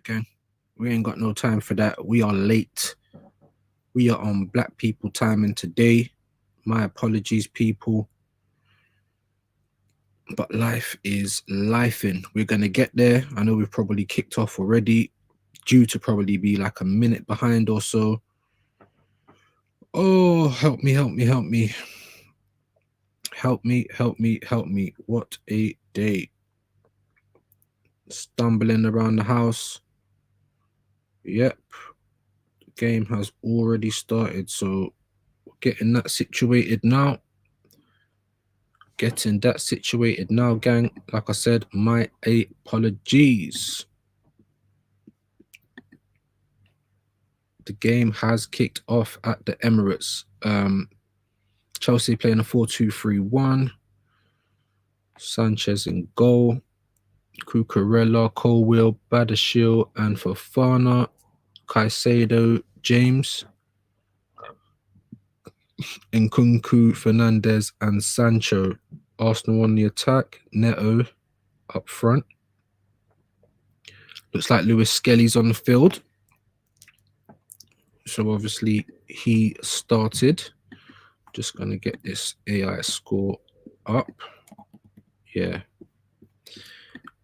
yet, gang. We ain't got no time for that. We are late. We are on black people timing today. My apologies, people. But life is lifing. We're gonna get there. I know we've probably kicked off already, due to probably be like a minute behind or so. Oh, help me, help me, help me. Help me, help me, help me. What a day. Stumbling around the house. Yep. The game has already started, so getting that situated now. Getting that situated now, gang. Like I said, my apologies. The game has kicked off at the Emirates. Chelsea playing a 4-2-3-1. Sanchez in goal. Cucurella, Colwill, Badiashile, and Fofana. Caicedo, James. Nkunku, Fernandez, and Sancho. Arsenal on the attack. Neto up front. Looks like Lewis Skelly's on the field. So obviously he started. Just going to get this AI score up. Yeah.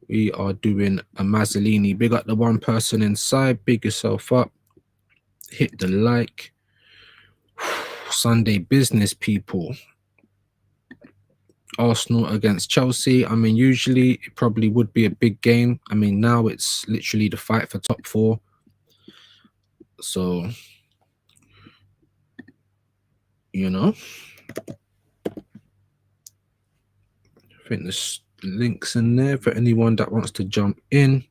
We are doing a Mazzolini. Big up the one person inside. Big yourself up. Hit the like. Sunday business, people. Arsenal against Chelsea. I mean, usually it probably would be a big game. I mean, now it's literally the fight for top 4. So, you know, I think there's links in there for anyone that wants to jump in.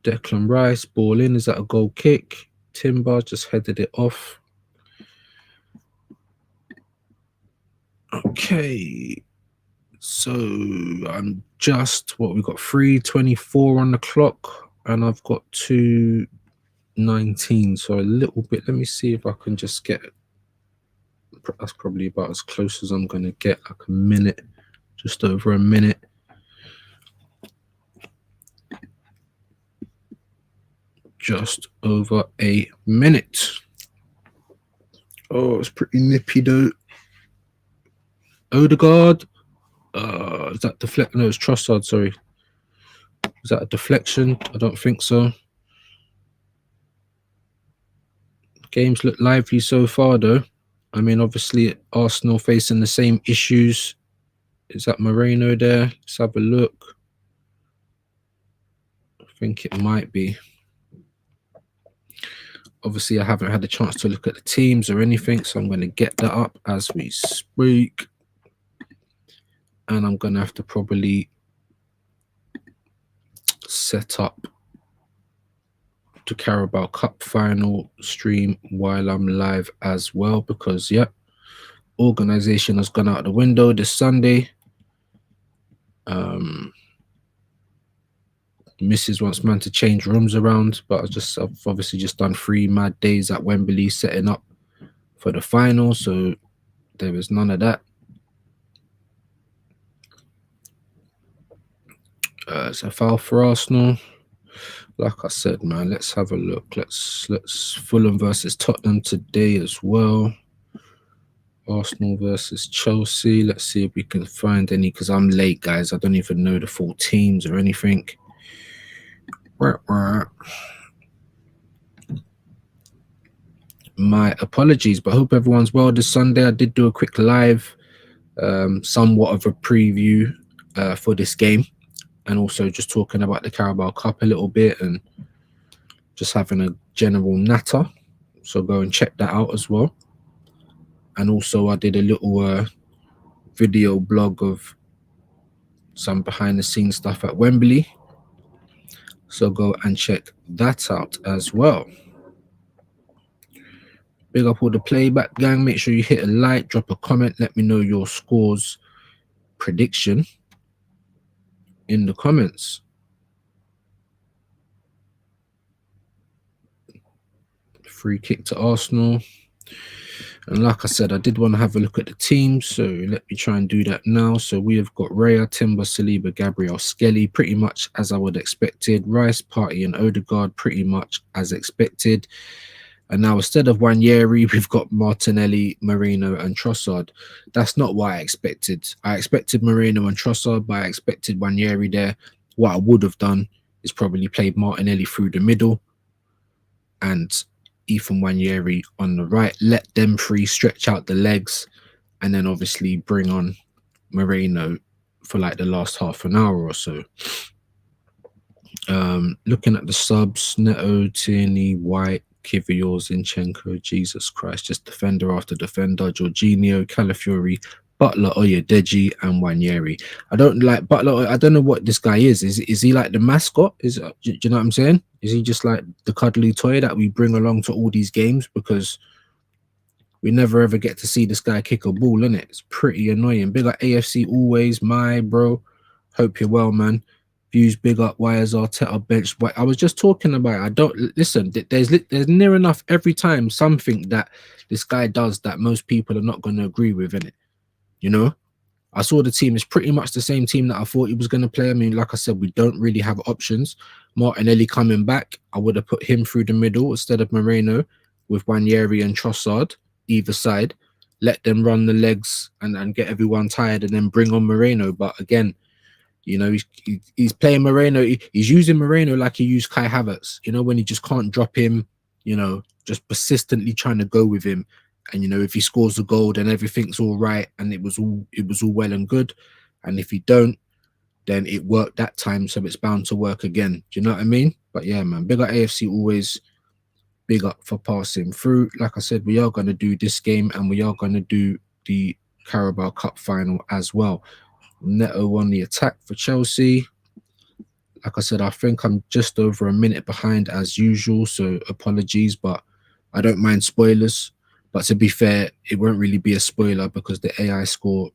Declan Rice, ball in. Is that a goal kick? Timber just headed it off. Okay. So I'm just, what, we got 3:24 on the clock and I've got 2:19. So a little bit, let me see if I can just get, that's probably about as close as I'm going to get, like a minute, just over a minute. Just over a minute. Oh, it's pretty nippy though. Odegaard. Is that deflect? No, it's Trossard, sorry. Is that a deflection? I don't think so. Games look lively so far though. I mean, obviously Arsenal facing the same issues. Is that Moreno there? Let's have a look. I think it might be. Obviously, I haven't had a chance to look at the teams or anything, so I'm going to get that up as we speak. And I'm going to have to probably set up the Carabao Cup final stream while I'm live as well, because, yeah, organization has gone out the window this Sunday. Mrs. wants man to change rooms around, but I've obviously just done 3 mad days at Wembley setting up for the final, so there is none of that. It's a foul for Arsenal. Like I said, man, let's have a look. Let's Fulham versus Tottenham today as well. Arsenal versus Chelsea. Let's see if we can find any, because I'm late, guys. I don't even know the full teams or anything. My apologies, but I hope everyone's well this Sunday. I did do a quick live, somewhat of a preview for this game, and also just talking about the Carabao Cup a little bit and just having a general natter. So go and check that out as well. And also I did a little video blog of some behind the scenes stuff at Wembley. So go and check that out as well. Big up all the playback gang. Make sure you hit a like, drop a comment, let me know your scores prediction in the comments. Free kick to Arsenal. And like I said, I did want to have a look at the team, so let me try and do that now. So we have got Raya, Timber, Saliba, Gabriel, Skelly, pretty much as I would expected. Rice, Partey, and Odegaard, pretty much as expected. And now instead of Wanyeri, we've got Martinelli, Moreno, and Trossard. That's not what I expected. I expected Moreno and Trossard, but I expected Wanyeri there. What I would have done is probably played Martinelli through the middle and Ethan Wanyeri on the right. Let them three stretch out the legs, and then obviously bring on Moreno for like the last half an hour or so. Looking at the subs, Neto, Tierney, White, Kivior, Zinchenko, Jesus Christ, just defender after defender, Jorginho, Calafiori, Butler, Oyedeji, and Wanyeri. I don't like Butler. I don't know what this guy is. Is he like the mascot? Do you know what I'm saying? Is he just like the cuddly toy that we bring along to all these games? Because we never ever get to see this guy kick a ball, innit? It's pretty annoying. Big up AFC always, my bro. Hope you're well, man. Views big up. Why is Arteta bench? I was just talking about. I don't listen. There's near enough every time something that this guy does that most people are not going to agree with, innit? You know, I saw the team is pretty much the same team that I thought he was going to play. I mean, like I said, we don't really have options. Martinelli coming back, I would have put him through the middle instead of Moreno with Wanyeri and Trossard either side. Let them run the legs and get everyone tired, and then bring on Moreno. But again, you know, he's playing Moreno. He's using Moreno like he used Kai Havertz. You know, when he just can't drop him. You know, just persistently trying to go with him. And you know, if he scores a goal, then everything's all right, and it was all well and good. And if he don't, then it worked that time, so it's bound to work again. Do you know what I mean? But yeah, man, big up AFC always. Big up for passing through. Like I said, we are going to do this game, and we are going to do the Carabao Cup final as well. Neto on the attack for Chelsea. Like I said, I think I'm just over a minute behind as usual, so apologies, but I don't mind spoilers. But to be fair, it won't really be a spoiler because the AI score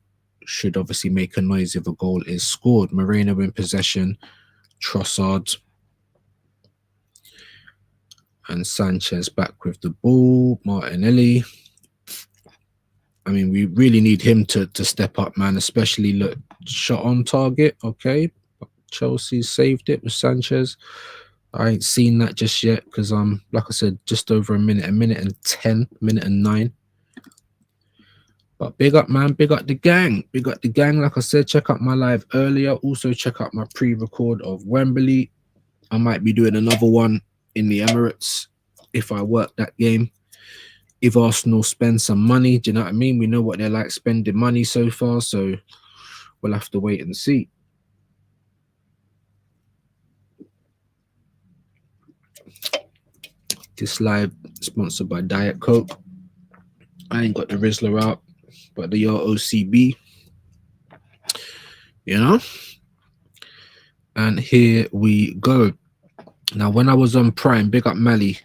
should obviously make a noise if a goal is scored. Moreno in possession, Trossard and Sanchez back with the ball. Martinelli. I mean, we really need him to step up, man, especially look shot on target. Okay. Chelsea saved it with Sanchez. I ain't seen that just yet because I'm, like I said, just over a minute and 10, minute and 9. But big up, man. Big up the gang. Big up the gang. Like I said, check out my live earlier. Also, check out my pre-record of Wembley. I might be doing another one in the Emirates if I work that game. If Arsenal spend some money, do you know what I mean? We know what they're like spending money so far, so we'll have to wait and see. This live sponsored by Diet Coke. I ain't got the Rizzler out, but the OCB, you know. And here we go. Now, when I was on Prime, big up Mali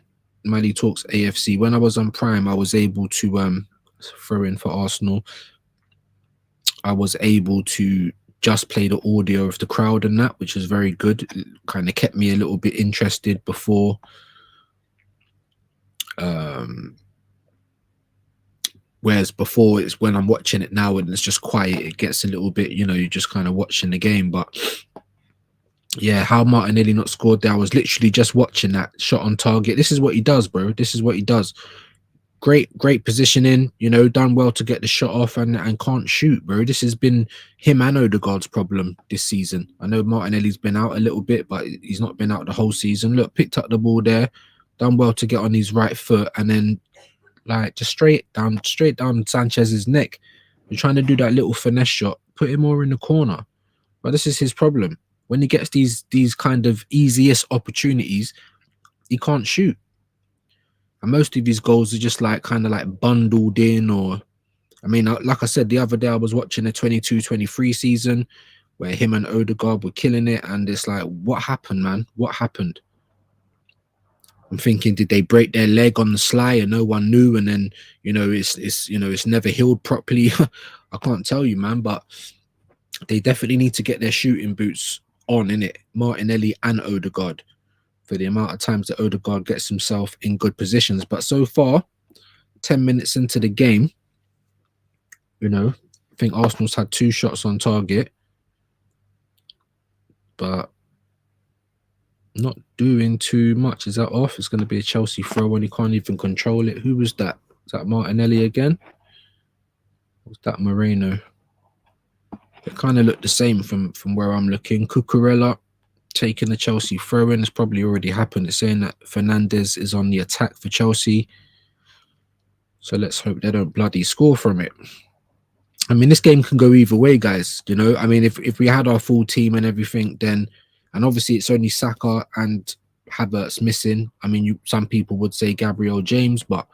Talks AFC. When I was on Prime, I was able to throw in for Arsenal. I was able to just play the audio of the crowd and that, which was very good. It kind of kept me a little bit interested before. Whereas before, it's when I'm watching it now and it's just quiet, it gets a little bit, you know, you're just kind of watching the game. But yeah, how Martinelli not scored there, I was literally just watching that shot on target. This is what he does, bro. This is what he does. Great positioning, you know, done well to get the shot off and can't shoot, bro. This has been him and Odegaard's problem this season. I know Martinelli's been out a little bit, but he's not been out the whole season. Look, picked up the ball there, done well to get on his right foot, and then like just straight down Sanchez's neck. You're trying to do that little finesse shot, put him more in the corner. But this is his problem. When he gets these kind of easiest opportunities, he can't shoot. And most of these goals are just like kind of like bundled in, or I mean, like I said, the other day I was watching the 22-23 season where him and Odegaard were killing it, and it's like, what happened, man? What happened? I'm thinking, did they break their leg on the sly and no one knew? And then, you know, it's never healed properly. I can't tell you, man, but they definitely need to get their shooting boots on, innit? Martinelli and Odegaard, for the amount of times that Odegaard gets himself in good positions. But so far, 10 minutes into the game, you know, I think Arsenal's had 2 shots on target, but not doing too much. Is that off? It's going to be a Chelsea throw and he can't even control it. Who was that? Is that Martinelli again? Or was that Moreno? It kind of looked the same from where I'm looking. Cucurella taking the Chelsea throw in. It's probably already happened. It's saying that Fernandez is on the attack for Chelsea. So let's hope they don't bloody score from it. I mean, this game can go either way, guys. You know, I mean, if we had our full team and everything, then, and obviously it's only Saka and Havertz missing. I mean, some people would say Gabriel James, but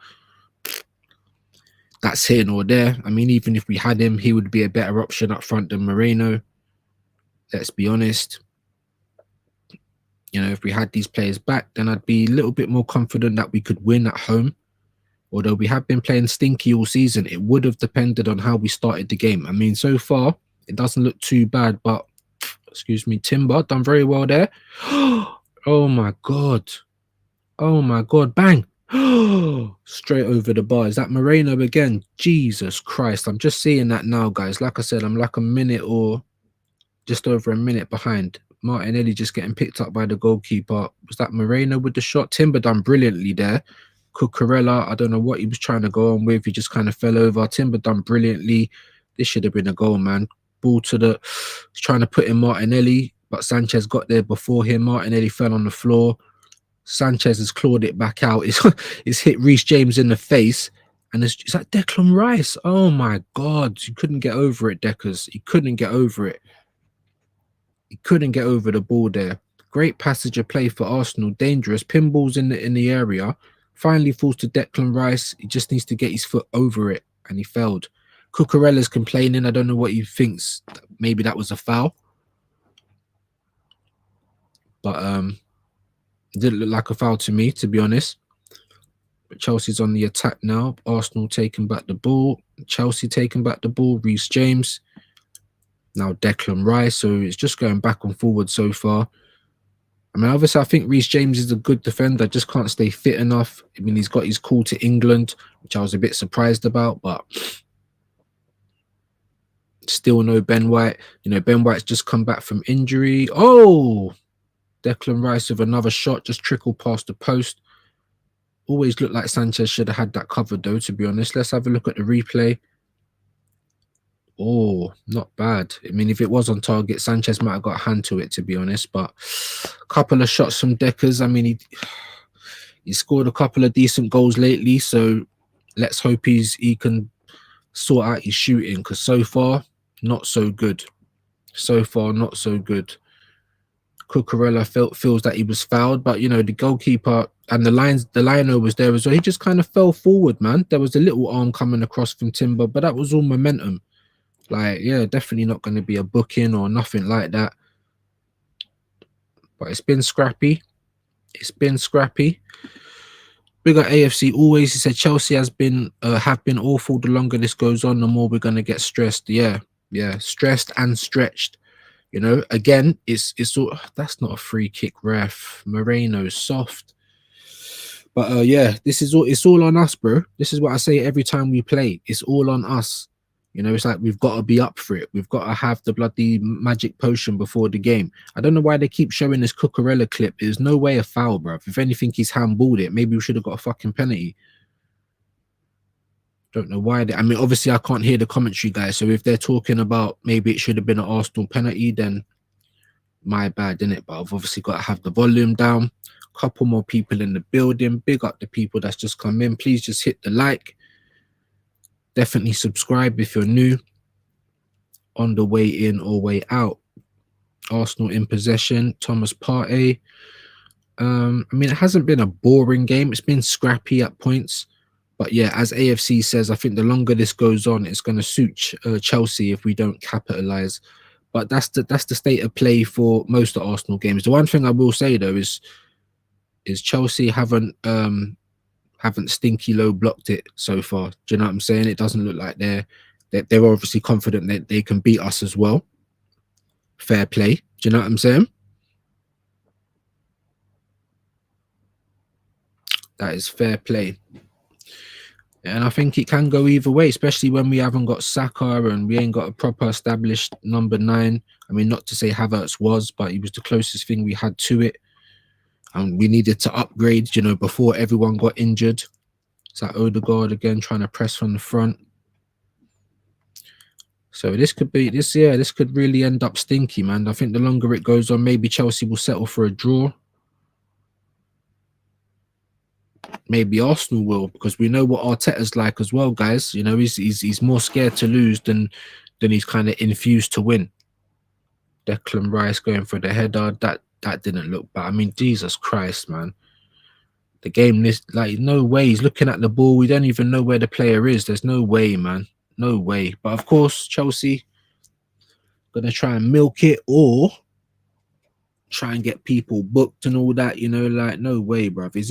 that's here nor there. I mean, even if we had him, he would be a better option up front than Moreno. Let's be honest. You know, if we had these players back, then I'd be a little bit more confident that we could win at home. Although we have been playing stinky all season, it would have depended on how we started the game. I mean, so far, it doesn't look too bad, but, excuse me, Timber done very well there. Oh, my God. Oh, my God. Bang. Straight over the bar. Is that Moreno again? Jesus Christ. I'm just seeing that now, guys. Like I said, I'm like a minute or just over a minute behind. Martinelli just getting picked up by the goalkeeper. Was that Moreno with the shot? Timber done brilliantly there. Cucurella, I don't know what he was trying to go on with. He just kind of fell over. Timber done brilliantly. This should have been a goal, man. Ball to the... He's trying to put in Martinelli, but Sanchez got there before him. Martinelli fell on the floor. Sanchez has clawed it back out. It's hit Reece James in the face. And it's like Declan Rice. Oh, my God. You couldn't get over it, Deckers. He couldn't get over it. He couldn't get over the ball there. Great passage of play for Arsenal. Dangerous. Pinballs in the area. Finally falls to Declan Rice. He just needs to get his foot over it. And he failed. Cucurella's complaining. I don't know what he thinks. Maybe that was a foul. But it didn't look like a foul to me, to be honest. But Chelsea's on the attack now. Arsenal taking back the ball. Chelsea taking back the ball. Reece James. Now Declan Rice. So it's just going back and forward so far. I mean, obviously, I think Reece James is a good defender. Just can't stay fit enough. I mean, he's got his call to England, which I was a bit surprised about, but still no Ben White. You know, Ben White's just come back from injury. Oh, Declan Rice with another shot, just trickled past the post. Always looked like Sanchez should have had that covered, though, to be honest. Let's have a look at the replay. Oh, not bad. I mean, if it was on target, Sanchez might have got a hand to it, to be honest. But a couple of shots from Deckers. I mean, he scored a couple of decent goals lately. So let's hope he can sort out his shooting. Because so far, not so good. So far, not so good. Cucurella feels that he was fouled. But, you know, the goalkeeper and the liner was there as well. He just kind of fell forward, man. There was a little arm coming across from Timber. But that was all momentum. Like, yeah, definitely not going to be a booking or nothing like that. But it's been scrappy. It's been scrappy. Big up AFC always. He said Chelsea have been awful. The longer this goes on, the more we're going to get stressed. Yeah, stressed and stretched. You know, again, it's all, that's not a free kick, ref. Moreno's soft. But yeah, it's all on us, bro. This is what I say every time we play. It's all on us. You know, it's like we've got to be up for it. We've got to have the bloody magic potion before the game. I don't know why they keep showing this Cucurella clip. There's no way a foul, bro. If anything, he's handballed it. Maybe we should have got a fucking penalty. Don't know why. I mean, obviously, I can't hear the commentary, guys. So if they're talking about maybe it should have been an Arsenal penalty, then my bad, innit? But I've obviously got to have the volume down. Couple more people in the building. Big up the people that's just come in. Please just hit the like. Definitely subscribe if you're new. On the way in or way out. Arsenal in possession. Thomas Partey. I mean, it hasn't been a boring game. It's been scrappy at points. But yeah, as AFC says, I think the longer this goes on, it's going to suit Chelsea if we don't capitalise. But that's the state of play for most of Arsenal games. The one thing I will say, though, is Chelsea haven't stinky low blocked it so far. Do you know what I'm saying? It doesn't look like they're obviously confident that they can beat us as well. Fair play. Do you know what I'm saying? That is fair play. And I think it can go either way, especially when we haven't got Saka and we ain't got a proper established number 9. I mean, not to say Havertz was, but he was the closest thing we had to it. And we needed to upgrade, you know, before everyone got injured. It's like Odegaard again trying to press from the front. So this could be this, yeah, this could really end up stinky, man. I think the longer it goes on, maybe Chelsea will settle for a draw. Maybe Arsenal will, because we know what Arteta's like as well, guys. You know, he's more scared to lose than he's kind of infused to win. Declan Rice going for the header. That didn't look bad. I mean, Jesus Christ, man. The game, this, like, no way. He's looking at the ball. We don't even know where the player is. There's no way, man. No way. But of course, Chelsea gonna try and milk it or try and get people booked and all that, you know, like, no way, bruv. He's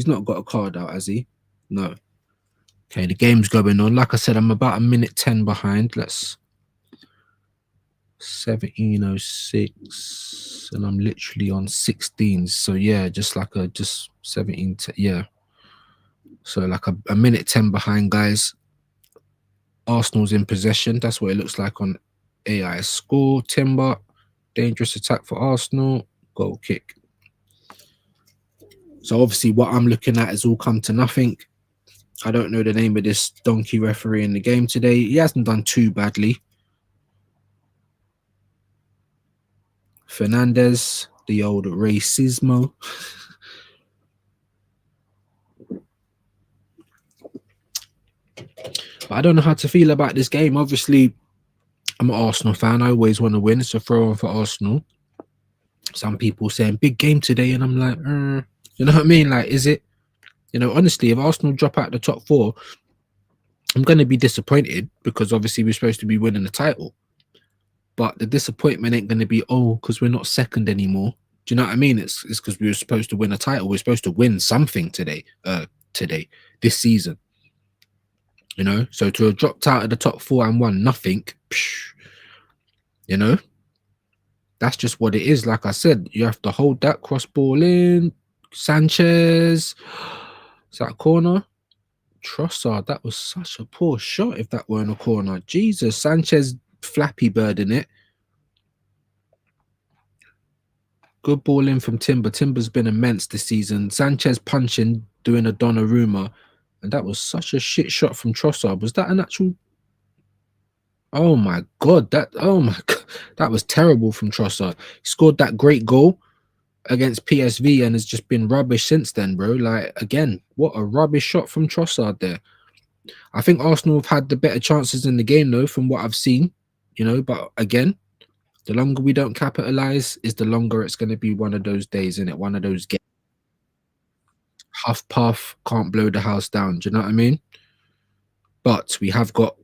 not got a card out, has he? No. Okay, the game's going on. Like I said, I'm about a minute 10 behind. Let's 17:06 and I'm literally on 16. So yeah, just 17 yeah. So like a minute 10 behind, guys. Arsenal's in possession. That's what it looks like on AI score. Timber, dangerous attack for Arsenal, goal kick. So obviously what I'm looking at has all come to nothing. I don't know the name of this donkey referee in the game today. He hasn't done too badly. Fernandez, the old racismo. But I don't know how to feel about this game. Obviously, I'm an Arsenal fan. I always want to win. It's a throw on for Arsenal. Some people saying big game today, and I'm like, you know what I mean? Like, is it? You know, honestly, if Arsenal drop out the top 4, I'm going to be disappointed because obviously we're supposed to be winning the title. But the disappointment ain't going to be, oh, because we're not second anymore. Do you know what I mean? It's because we were supposed to win a title. We're supposed to win something today, this season. You know, so to have dropped out of the top 4 and won nothing, you know, that's just what it is. Like I said, you have to hold that cross ball in. Sanchez, is that a corner? Trossard, that was such a poor shot if that weren't a corner. Jesus, Sanchez Flappy Bird in it. Good ball in from Timber. Timber's been immense this season. Sanchez punching, doing a Donnarumma. And that was such a shit shot from Trossard. Was that an actual... Oh my God. That was terrible from Trossard. He scored that great goal against PSV and has just been rubbish since then, bro. Like, again, what a rubbish shot from Trossard there. I think Arsenal have had the better chances in the game, though, from what I've seen, you know. But again, the longer we don't capitalize is the longer it's going to be one of those days, innit? One of those games. Huff puff, can't blow the house down. Do you know what I mean? But we have got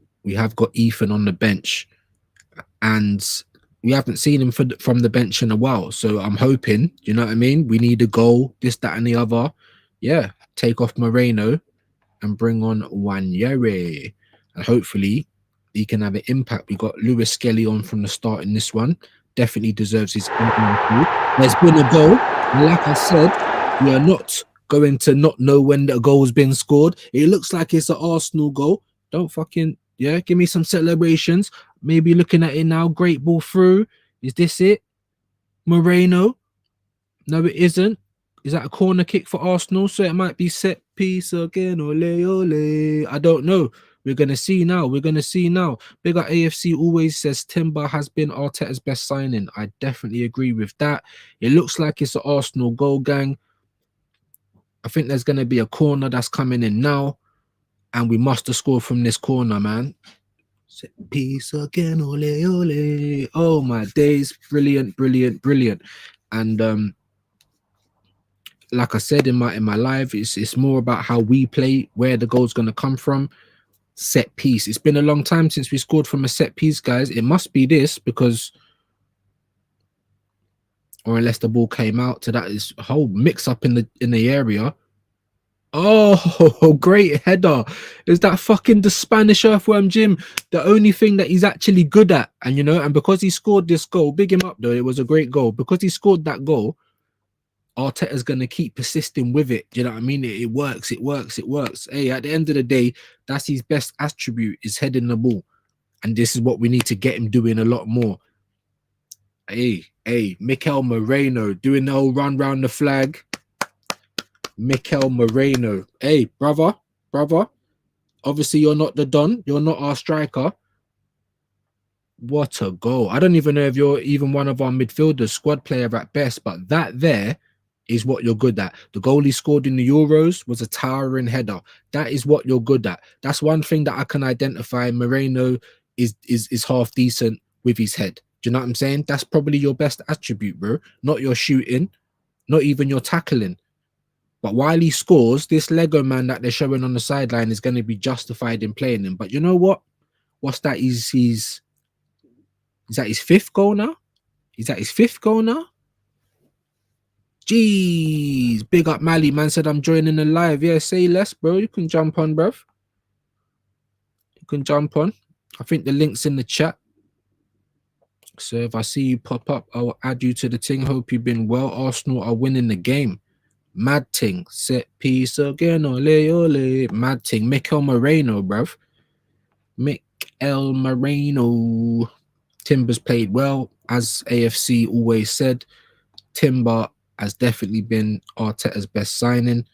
Ethan on the bench, and we haven't seen him from the bench in a while. So I'm hoping, you know what I mean? We need a goal, this, that, and the other. Yeah, take off Moreno and bring on Wanyere. And hopefully he can have an impact. We got Lewis Skelly on from the start in this one. Definitely deserves his England. There's been a goal. And like I said, we are not going to not know when the goal's been scored. It looks like it's an Arsenal goal. Don't fucking... Yeah, give me some celebrations. Maybe looking at it now. Great ball through. Is this it? Moreno? No, it isn't. Is that a corner kick for Arsenal? So it might be set piece again. Ole, ole. I don't know. We're going to see now. We're going to see now. Big up AFC always says Timber has been Arteta's best signing. I definitely agree with that. It looks like it's an Arsenal goal, gang. I think there's going to be a corner that's coming in now. And we must have scored from this corner, man. Set piece again, ole, ole. Oh, my days. Brilliant, brilliant, brilliant. And like I said in my live, it's more about how we play, where the goal's going to come from. Set piece. It's been a long time since we scored from a set piece, guys. It must be this because... Or unless the ball came out. So that is a whole mix-up in the area. Oh, great header. Is that fucking the Spanish earthworm Jim? The only thing that he's actually good at. And, you know, and because he scored this goal, big him up, though. It was a great goal. Because he scored that goal, Arteta's gonna keep persisting with it. Do you know what I mean? It works, it works, it works. Hey, at the end of the day, that's his best attribute, is heading the ball. And this is what we need to get him doing a lot more. Hey, Mikel Moreno doing the whole run round the flag. Mikel Moreno. Hey, brother. Obviously, you're not the Don. You're not our striker. What a goal. I don't even know if you're even one of our midfielders, squad player at best, but that there is what you're good at. The goal he scored in the Euros was a towering header. That is what you're good at. That's one thing that I can identify. Moreno is half decent with his head. Do you know what I'm saying? That's probably your best attribute, bro. Not your shooting, not even your tackling. But while he scores, this Lego man that they're showing on the sideline is going to be justified in playing him. But you know what? What's that? Is that his fifth goal now? Jeez, big up Mali. Man said I'm joining the live. Yeah, say less, bro. You can jump on, bruv. You can jump on. I think the link's in the chat. So if I see you pop up, I'll add you to the thing. Hope you've been well. Arsenal are winning the game. Mad thing. Set piece again. Ole, ole. Mad thing. Mikel Moreno, bruv. Mikel Moreno. Timber's played well. As AFC always said, Timber has definitely been Arteta's best signing.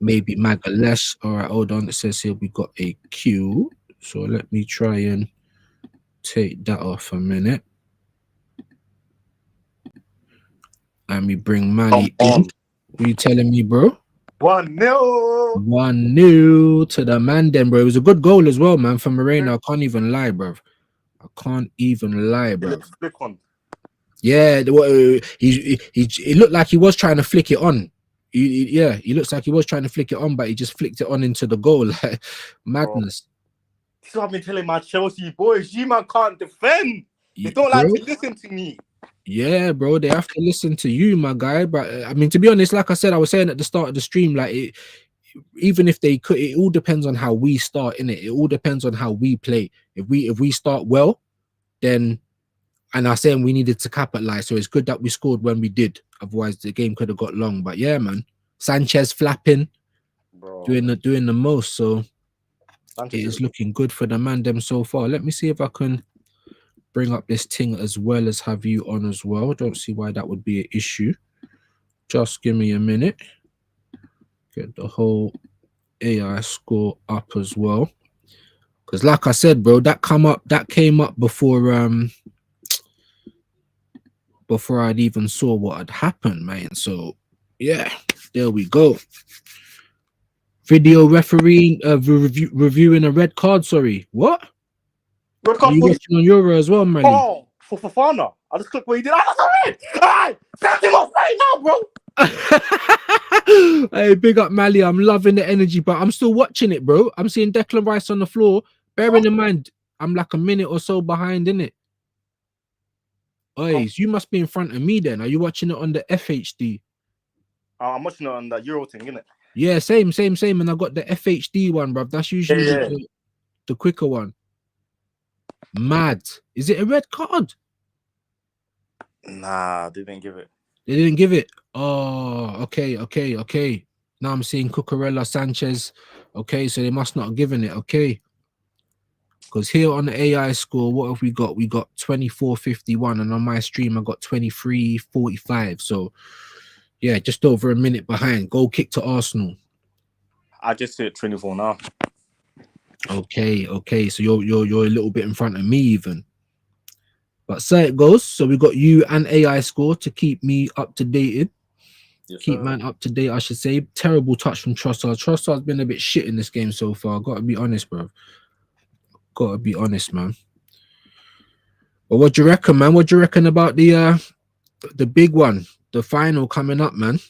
Maybe Magalhaes. All right, hold on. It says here we got a queue. So let me try and take that off a minute. And we bring Mali in. What are you telling me, bro? 1-0. 1-0 to the man then, bro. It was a good goal as well, man, from Moreno. I can't even lie, bro. Yeah, he looked like he was trying to flick it on. He looks like he was trying to flick it on, but he just flicked it on into the goal. Like, madness. This is what I've been telling my Chelsea boys. You man can't defend. They don't like to listen to me. Yeah, bro, they have to listen to you, my guy. But I mean, to be honest, like I said, I was saying at the start of the stream, like even if they could, it all depends on how we start in it. It all depends on how we play. If we start well, then, and I was saying we needed to capitalize. So it's good that we scored when we did. Otherwise, the game could have got long. But yeah, man, Sanchez flapping, bro, doing the most. So Sanchez it is looking good for the man them so far. Let me see if I can bring up this thing as well as have you on as well. Don't see why that would be an issue. Just give me a minute. Get the whole AI score up as well. Because like I said, bro, that came up before I'd even saw what had happened, man. So yeah, there we go. Video refereeing reviewing a red card. Sorry, what? Red card. Are you watching on Euro as well, man? Oh, for Fofana. I just clicked what he did. Hey, send him off right now, bro. Hey, big up Mali. I'm loving the energy, but I'm still watching it, bro. I'm seeing Declan Rice on the floor. Bearing in mind, I'm like a minute or so behind, innit? Oi, you must be in front of me then. Are you watching it on the FHD? I'm watching it on the Euro thing, innit? Yeah, same. And I got the FHD one, bruv. That's usually the quicker one. Mad. Is it a red card? Nah, they didn't give it. They didn't give it. Oh, okay. Now I'm seeing Cucurella, Sanchez. Okay, so they must not have given it. Okay. Because here on the AI score, what have we got? We got 24.51, and on my stream, I got 23.45. So, yeah, just over a minute behind. Goal kick to Arsenal. I just hit 24 now. Okay. So you're a little bit in front of me even. But so it goes. So we got you and AI score to keep me up to date. Yes, keep man up to date, I should say. Terrible touch from Trossard. Trossard's been a bit shit in this game so far. Gotta be honest, bro. Gotta be honest, man. But what do you reckon, man? What do you reckon about the big one, the final coming up, man?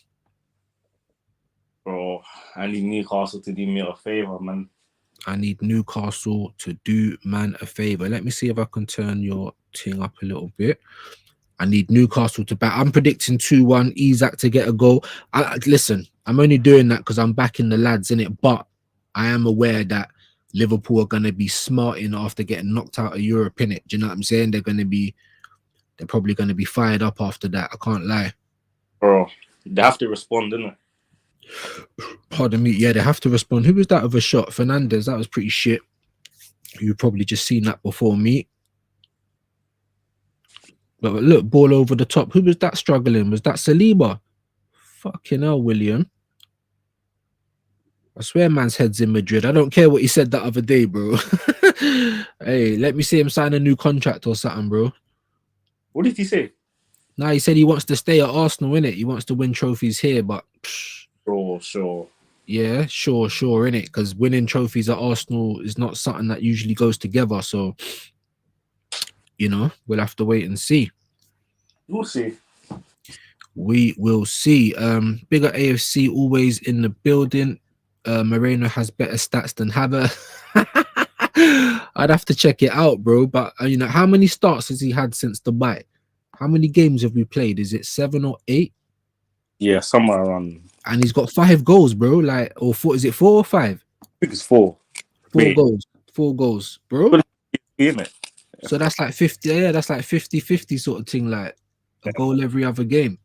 Bro, I need Newcastle to do me a favor, man. I need Newcastle to do man a favor. Let me see if I can turn your thing up a little bit. I need Newcastle to back. I'm predicting 2-1, Isak to get a goal. Listen, I'm only doing that because I'm backing the lads in it, but I am aware that Liverpool are going to be smarting after getting knocked out of Europe, innit? Do you know what I'm saying? They're probably going to be fired up after that. I can't lie. Bro, they have to respond, innit? Pardon me. Yeah, they have to respond. Who was that of a shot? Fernandez. That was pretty shit. You've probably just seen that before me. But look, ball over the top. Who was that struggling? Was that Saliba? Fucking hell, William. I swear man's head's in Madrid. I don't care what he said that other day, bro. Hey, let me see him sign a new contract or something, bro. What did he say? Nah, he said he wants to stay at Arsenal, innit? He wants to win trophies here, but Sure. yeah, sure, innit? Because winning trophies at Arsenal is not something that usually goes together. So, you know, we'll have to wait and see. We'll see. We will see. Bigger AFC always in the building. Moreno has better stats than Havertz. I'd have to check it out, bro. But you know, how many starts has he had since the bye? How many games have we played? Is it 7 or 8? Yeah, somewhere around. And he's got 5 goals, bro. Like, or 4? Is it 4 or 5? I think it's 4. 4 goals, bro. Isn't it? So that's like 50. Yeah, that's like 50-50 sort of thing. Like a goal every other game.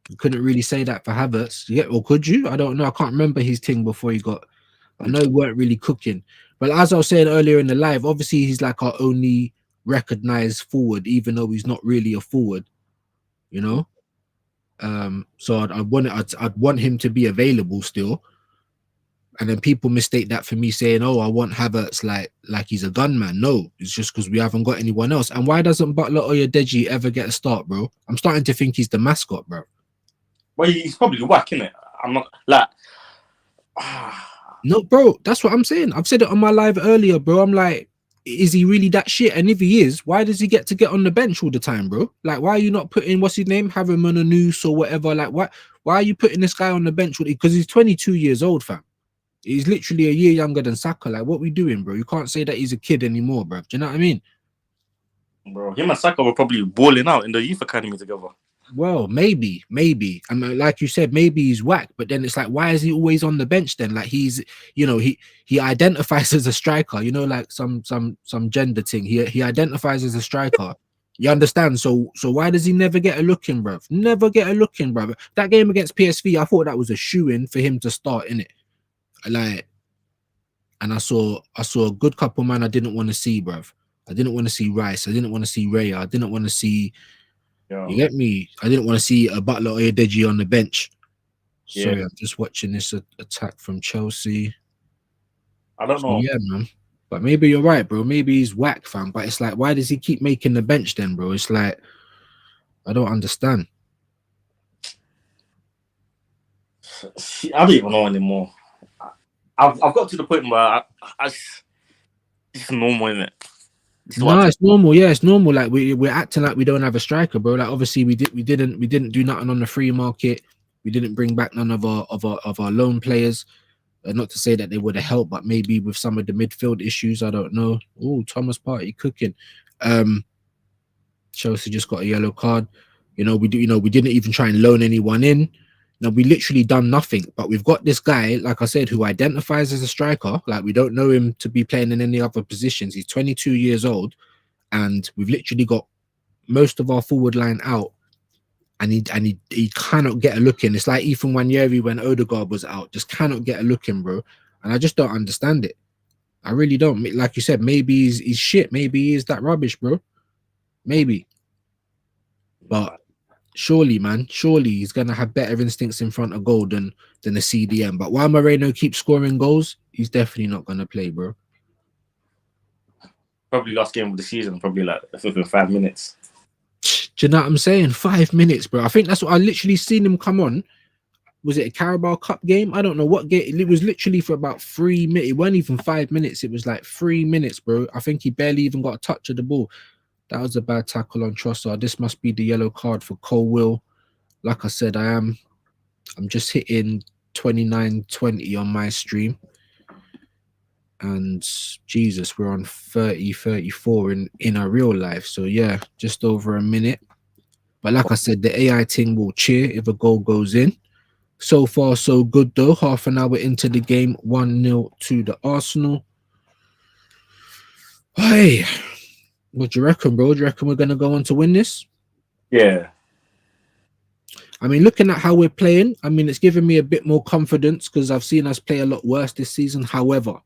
You couldn't really say that for Havertz. Yeah, or could you? I don't know. I can't remember his thing before he got. I know he weren't really cooking. But as I was saying earlier in the live, obviously he's like our only recognized forward, even though he's not really a forward, you know. So I'd want him to be available still. And then people mistake that for me saying, "Oh, I want Havertz like he's a gunman." No, it's just because we haven't got anyone else. And why doesn't Butler or Oyedeji ever get a start, bro? I'm starting to think he's the mascot, bro. Well, he's probably whack, innit? I'm not like. No, bro, that's what I'm saying. I've said it on my live earlier, bro. I'm like, is he really that shit? And if he is, why does he get to get on the bench all the time, bro? Like, why are you not putting what's his name, Harry on a noose or whatever? Like, why are you putting this guy on the bench? Because he's 22 years old, fam. He's literally a year younger than Saka. Like, what we doing, bro? You can't say that he's a kid anymore, bro. Do you know what I mean? Bro, him and Saka were probably balling out in the youth academy together. Well, maybe. I mean, like you said, maybe he's whack, but then it's like, why is he always on the bench then? Like he's, you know, he identifies as a striker, you know, like some gender thing. He identifies as a striker. You understand? So why does he never get a look in, bruv? Never get a look in, bruv. That game against PSV, I thought that was a shoe-in for him to start, innit? Like, and I saw a good couple man I didn't want to see, bruv. I didn't want to see Rice. I didn't want to see Raya. I didn't want to see. Yeah. You get me? I didn't want to see a Butler or Oyedeji on the bench. Sorry, Yeah. I'm just watching this attack from Chelsea. I don't know. Yeah, man. But maybe you're right, bro. Maybe he's whack, fam. But it's like, why does he keep making the bench then, bro? It's like, I don't understand. I don't even know anymore. I've got to the point where it's normal, isn't it? No, it's normal. Yeah, it's normal. Like we're acting like we don't have a striker, bro. Like obviously we didn't do nothing on the free market. We didn't bring back none of our loan players. Not to say that they would have helped, but maybe with some of the midfield issues, I don't know. Oh, Thomas Partey cooking. Chelsea just got a yellow card. We didn't even try and loan anyone in. We literally done nothing, but we've got this guy, like I said, who identifies as a striker. Like we don't know him to be playing in any other positions. He's 22 years old, and we've literally got most of our forward line out, and he cannot get a look in. It's like Ethan Nwaneri when Odegaard was out, just cannot get a look in, bro. And I just don't understand it. I really don't. Like you said, maybe he's shit. Maybe he is that rubbish, bro. Maybe, but. Surely he's gonna have better instincts in front of goal than a CDM. But while Moreno keeps scoring goals, he's definitely not gonna play, bro. Probably last game of the season, probably like 5 minutes. Do you know what I'm saying? 5 minutes, bro. I think that's what I literally seen him come on. Was it a Carabao Cup game? I don't know what game. It was literally for about 3 minutes. It wasn't even 5 minutes. It was like 3 minutes, bro. I think he barely even got a touch of the ball. That was a bad tackle on Trossard. This must be the yellow card for Colwill. Like I said, I'm just hitting 29:20 on my stream. And Jesus, we're on 30:34 in our real life. So yeah, just over a minute. But like I said, the AI thing will cheer if a goal goes in. So far, so good though. Half an hour into the game, 1-0 to the Arsenal. Hey. What do you reckon, bro? Do you reckon we're going to go on to win this? Yeah. I mean, looking at how we're playing, I mean, it's given me a bit more confidence because I've seen us play a lot worse this season. However,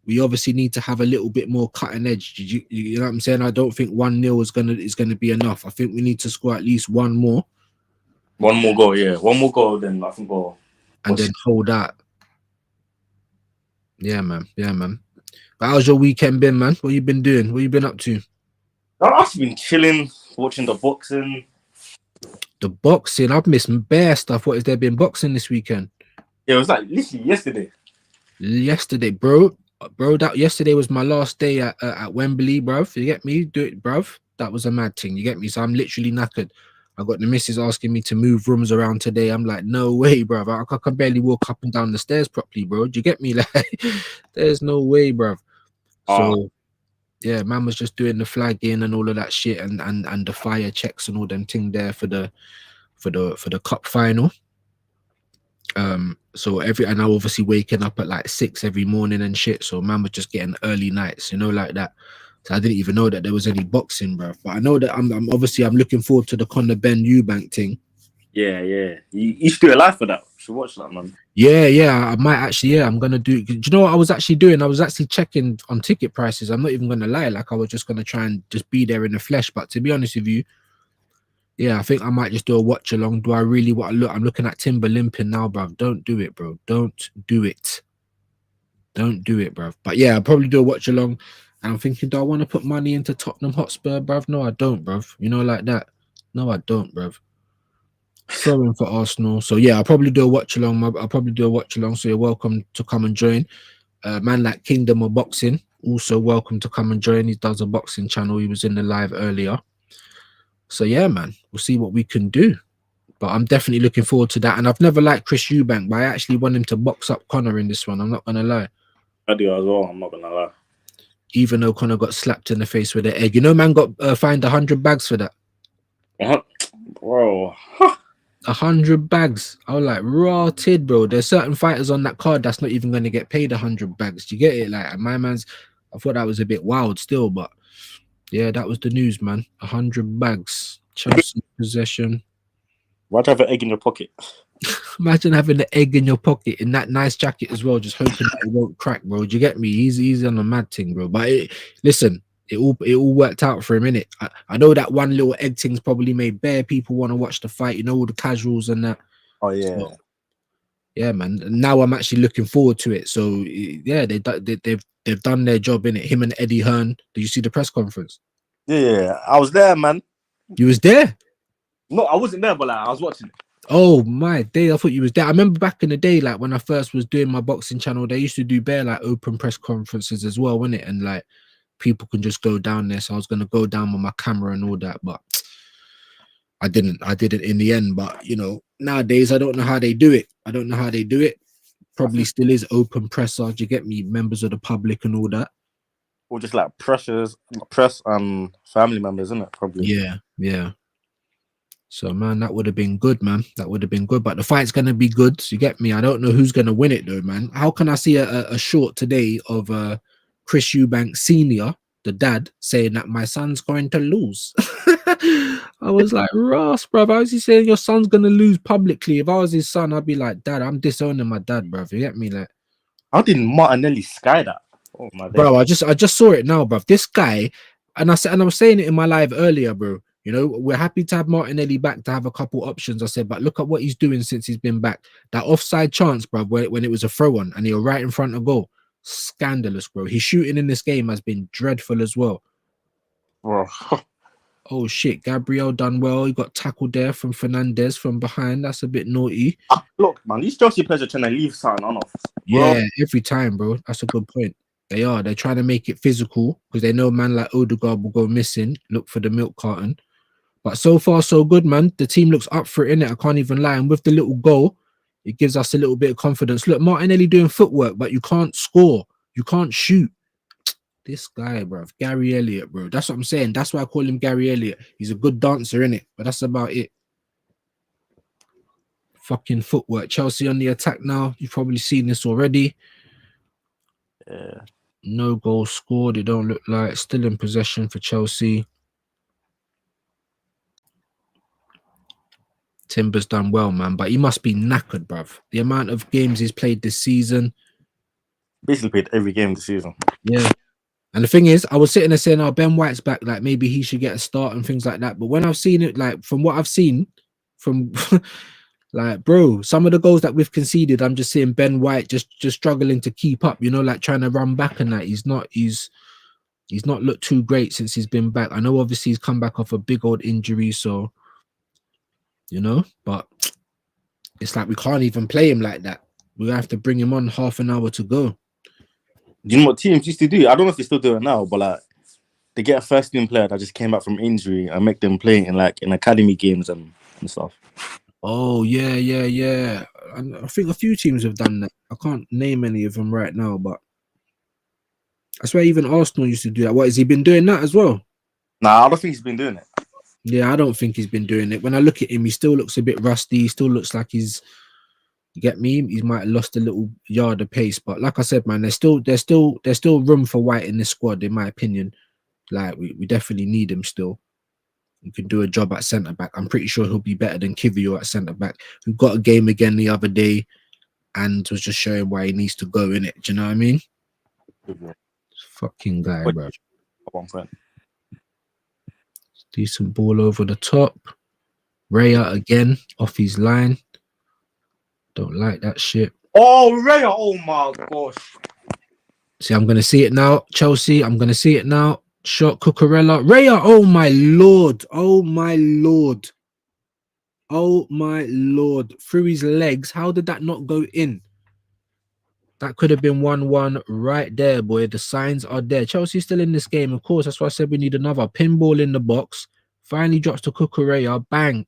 we obviously need to have a little bit more cutting edge. You know what I'm saying? I don't think 1-0 is gonna be enough. I think we need to score at least one more. One more goal, yeah. One more goal, then I think goal. And then hold that. Yeah, man. Yeah, man. But how's your weekend been, man? What you been doing? What you been up to? I've just been chilling, watching the boxing. The boxing. I've missed bare stuff. What has there been boxing this weekend? Yeah, it was like literally yesterday. Yesterday, bro. That yesterday was my last day at Wembley, bruv. You get me? Do it, bruv. That was a mad thing. You get me? So I'm literally knackered. I got the missus asking me to move rooms around today. I'm like, no way, bruv. I can barely walk up and down the stairs properly, bro. Do you get me? Like, there's no way, bruv. So, yeah, man was just doing the flagging and all of that shit and the fire checks and all them thing there for the cup final. So and I obviously waking up at like 6 every morning and shit. So man was just getting early nights, you know, like that. So I didn't even know that there was any boxing, bro. But I know that I'm looking forward to the Conor Ben Eubank thing. Yeah. You should do a live for that. You should watch that, man. Yeah. I might actually. Yeah, I'm gonna do. Do you know what I was actually doing? I was actually checking on ticket prices. I'm not even gonna lie. Like I was just gonna try and just be there in the flesh. But to be honest with you, yeah, I think I might just do a watch along. Do I really want to look? I'm looking at Timber limping now, bruv. Don't do it, bro. Don't do it. Don't do it, bruv. But yeah, I'll probably do a watch along. And I'm thinking, do I want to put money into Tottenham Hotspur, bruv? No, I don't, bruv. You know, like that. No, I don't, bruv. Throwing for Arsenal. So yeah, I'll probably do a watch along. So you're welcome to come and join. Man like Kingdom of Boxing, also welcome to come and join. He does a boxing channel. He was in the live earlier. So yeah, man, we'll see what we can do. But I'm definitely looking forward to that. And I've never liked Chris Eubank, but I actually want him to box up Conor in this one. I'm not gonna lie. I do as well. I'm not gonna lie. Even though Conor got slapped in the face with an egg, you know, man got fined 100 bags for that. Bro, 100 bags. I was like, rotted, bro. There's certain fighters on that card that's not even gonna get paid 100 bags. Do you get it? Like my man's. I thought that was a bit wild still, but yeah, that was the news, man. 100 bags. Chelsea possession. why'd you have an egg in your pocket? Imagine having the egg in your pocket in that nice jacket as well, just hoping that it won't crack, bro. Do you get me? He's on a mad thing, bro. But listen, it all worked out for him, innit? I know that one little egg thing's probably made bare people want to watch the fight, you know, all the casuals and that. Oh yeah. So, yeah, man. Now I'm actually looking forward to it. So yeah, they've done their job, innit? Him and Eddie Hearn. Did you see the press conference? Yeah, I was there, man. You was there? No, I wasn't there, but like, I was watching it. Oh my day, I thought you was there. I remember back in the day, like when I first was doing my boxing channel, they used to do bare like open press conferences as well, wasn't it? And like people can just go down there. So I was gonna go down with my camera and all that, but I didn't in the end. But you know, nowadays I don't know how they do it. Probably still is open press, do you get me? Members of the public and all that. Or just like press and family members, isn't it? Probably. Yeah. So man, that would have been good, man. That would have been good. But the fight's gonna be good. So you get me? I don't know who's gonna win it though, man. How can I see a short today of Chris Eubank Senior, the dad, saying that my son's going to lose? I was like, Ross, bro. How is he saying your son's gonna lose publicly? If I was his son, I'd be like, Dad, I'm disowning my dad, bro. You get me? Like, how did Martinelli sky that? Oh my bro, I just saw it now, bro. This guy, and I was saying it in my live earlier, bro. You know, we're happy to have Martinelli back to have a couple options. I said, but look at what he's doing since he's been back. That offside chance, bro, when it was a throw on and he was right in front of goal. Scandalous, bro. His shooting in this game has been dreadful as well. Bro. Oh shit, Gabriel done well. He got tackled there from Fernandez from behind. That's a bit naughty. Look, man, these Chelsea players are trying to leave something on off. Yeah, every time, bro. That's a good point. They are. They're trying to make it physical because they know man like Odegaard will go missing. Look for the milk carton. But so far, so good, man. The team looks up for it, innit? I can't even lie. And with the little goal, it gives us a little bit of confidence. Look, Martinelli doing footwork, but you can't score. You can't shoot. This guy, bro. Gary Elliott, bro. That's what I'm saying. That's why I call him Gary Elliott. He's a good dancer, innit? But that's about it. Fucking footwork. Chelsea on the attack now. You've probably seen this already. Yeah. No goal scored. It don't look like. Still in possession for Chelsea. Timber's done well, man, but he must be knackered, bruv. The amount of games he's played this season. Basically played every game this season. Yeah. And the thing is, I was sitting there saying, oh, Ben White's back, like maybe he should get a start and things like that. But when I've seen it, like from what I've seen, from like, bro, some of the goals that we've conceded, I'm just seeing Ben White just struggling to keep up, you know, like trying to run back and that. He's not looked too great since he's been back. I know obviously he's come back off a big old injury, so you know, but it's like we can't even play him like that. We have to bring him on half an hour to go. Do you know what teams used to do? I don't know if they still do it now, but like they get a first team player that just came back from injury and make them play in academy games and stuff. Oh yeah. And I think a few teams have done that. I can't name any of them right now, but I swear even Arsenal used to do that. What, has he been doing that as well? Nah, I don't think he's been doing it. Yeah, I don't think he's been doing it. When I look at him, he still looks a bit rusty. He still looks like he's, you get me? He might have lost a little yard of pace. But like I said, man, there's still room for White in this squad, in my opinion. Like we definitely need him still. He can do a job at centre back. I'm pretty sure he'll be better than Kivio at centre back, who got a game again the other day and was just showing why he needs to go in it. Do you know what I mean? Fucking guy, bro. Decent ball over the top. Raya again off his line. Don't like that shit. Oh, Raya! Oh my gosh. See, I'm gonna see it now. Chelsea, I'm gonna see it now. Shot Cucurella. Raya, oh my lord. Oh my lord. Oh my lord. Through his legs. How did that not go in? That could have been 1-1 right there, boy. The signs are there. Chelsea's still in this game, of course. That's why I said we need another pinball in the box. Finally drops to Cucurella. Bang.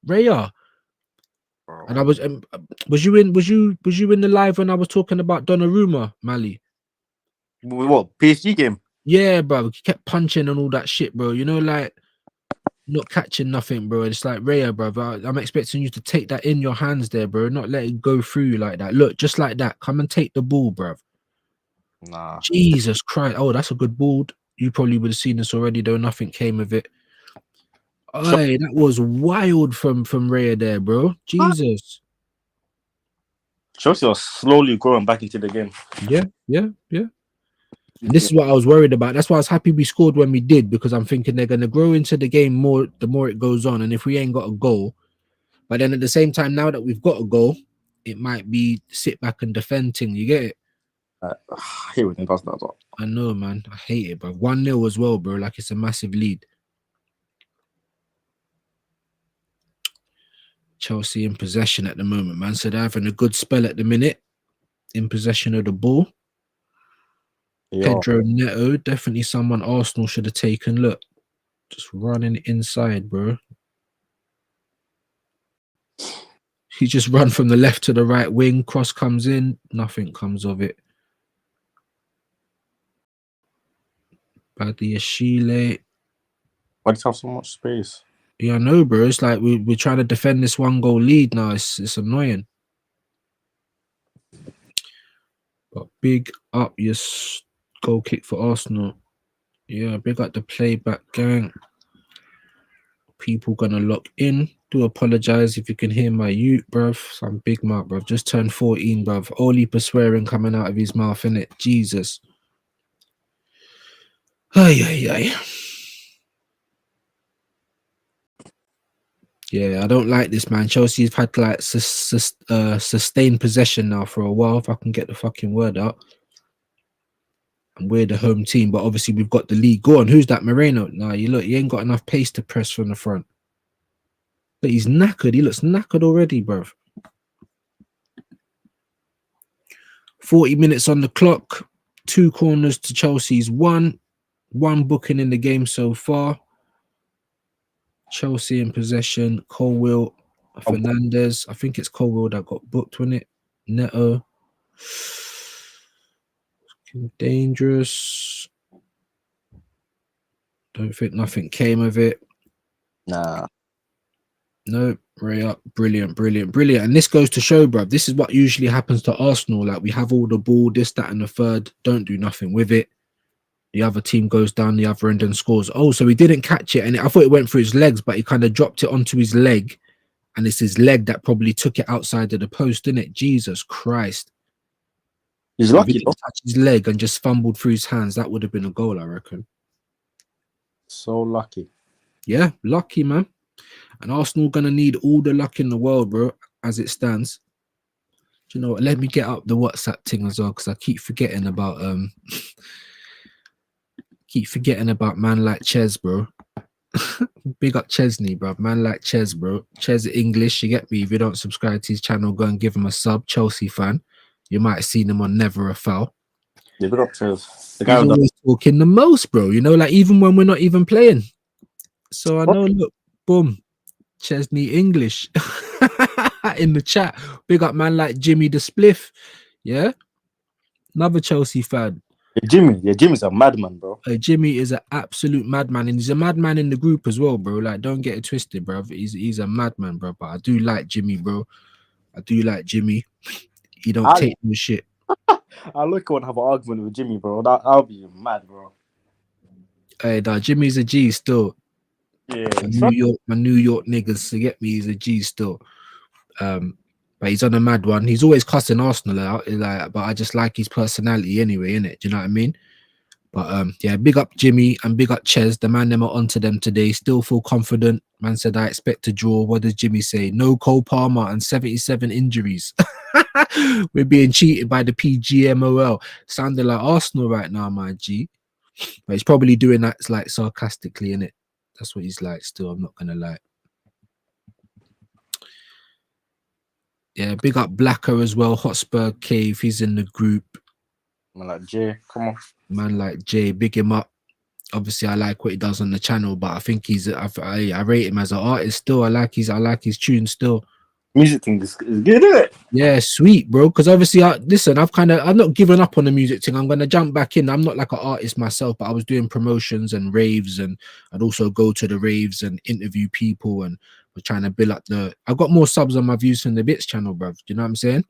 Raya. And I was you in the live when I was talking about Donnarumma, Mali? What, PSG game? Yeah, bro. He kept punching and all that shit, bro. You know, like not catching nothing, bro. It's like Raya, bro. I'm expecting you to take that in your hands there, bro. Not let it go through you like that. Look, just like that. Come and take the ball, bro. Nah. Jesus Christ. Oh, that's a good ball. You probably would have seen this already, though. Nothing came of it. Hey, that was wild from Raya there, bro. Jesus. Chelsea are slowly growing back into the game. Yeah. And this is what I was worried about. That's why I was happy we scored when we did, because I'm thinking they're going to grow into the game more the more it goes on. And if we ain't got a goal, but then at the same time, now that we've got a goal, it might be sit back and defend thing. You get it? I hate when he does that. I know, man. I hate it, bro. 1-0 as well, bro. Like it's a massive lead. Chelsea in possession at the moment, man. So they're having a good spell at the minute. In possession of the ball. Yeah. Pedro Neto, definitely someone Arsenal should have taken. Look, just running inside, bro. He just run from the left to the right wing. Cross comes in. Nothing comes of it. Badiashile. Why do you have so much space? Yeah, I know, bro. It's like we're trying to defend this 1-goal lead now. It's annoying. But big up your goal kick for Arsenal. Yeah, big up the playback gang. People gonna lock in. Do apologize if you can hear my ute, bruv. Some big mark, bruv. Just turned 14, bruv. All heap of swearing coming out of his mouth, innit? Jesus. Ay. Yeah, I don't like this, man. Chelsea's had like sustained possession now for a while, if I can get the fucking word out. And we're the home team, but obviously we've got the league. Go on, who's that? Moreno? Nah, you look, he ain't got enough pace to press from the front. But he's knackered. He looks knackered already, bruv. 40 minutes on the clock. 2 corners to Chelsea's 1. 1 booking in the game so far. Chelsea in possession. Colwill, Fernandez. I think it's Colwill that got booked, wasn't it? Neto. Dangerous. Don't think nothing came of it. Nah. No, Raya, brilliant. And this goes to show, bruv, this is what usually happens to Arsenal. Like, we have all the ball, this, that, and the third. Don't do nothing with it. The other team goes down the other end and scores. Oh, so he didn't catch it. And I thought it went through his legs, but he kind of dropped it onto his leg and it's his leg that probably took it outside of the post, didn't it? Jesus Christ. He's If lucky he though. touched his leg and just fumbled through his hands, that would have been a goal, I reckon. So lucky. Yeah, lucky, man. And Arsenal gonna need all the luck in the world, bro, as it stands. Do you know what? Let me get up the WhatsApp thing as well, because I keep forgetting about man like Ches, bro. Big up Chesney, bro. Man like Ches, bro. Ches English, you get me? If you don't subscribe to his channel, go and give him a sub. Chelsea fan. You might have seen him on Never a Foul. Yeah, big up Ches. The guy He's with the always talking the most, bro. You know, like even when we're not even playing. So I know, look, boom, Chesney English in the chat. Big up man like Jimmy the Spliff. Yeah, another Chelsea fan. Yeah, Jimmy's a madman, bro. Jimmy is an absolute madman, and he's a madman in the group as well, bro. Like, don't get it twisted, bro. He's a madman, bro. But I do like Jimmy, bro. I do like Jimmy. He don't take no shit. I look want to have an argument with Jimmy, bro. I'll be mad, bro. Hey, nah, Jimmy's a G still. Yeah, my New York niggas to get me. He's a G still. But he's on a mad one. He's always cussing Arsenal out, like, but I just like his personality anyway, innit? Do you know what I mean? But yeah, big up Jimmy and big up Ches. The man them are onto them today. Still feel confident. Man said I expect to draw. What does Jimmy say? No Cole Palmer and 77 injuries. We're being cheated by the PGMOL. Sounding like Arsenal right now, my G. But he's probably doing that like sarcastically, innit? That's what he's like still, I'm not gonna lie. Yeah, big up Blacker as well. Hotspur Cave, he's in the group. Man like Jay, come on. Man like Jay, big him up. Obviously, I like what he does on the channel, but I think I rate him as an artist still. I like his tune still. Music thing is good, isn't it? Yeah, sweet, bro. Because obviously, listen, I've not given up on the music thing. I'm gonna jump back in. I'm not like an artist myself, but I was doing promotions and raves, and I'd also go to the raves and interview people, and we're trying to build up the. I've got more subs on my Views from the Bits channel, bro. Do you know what I'm saying?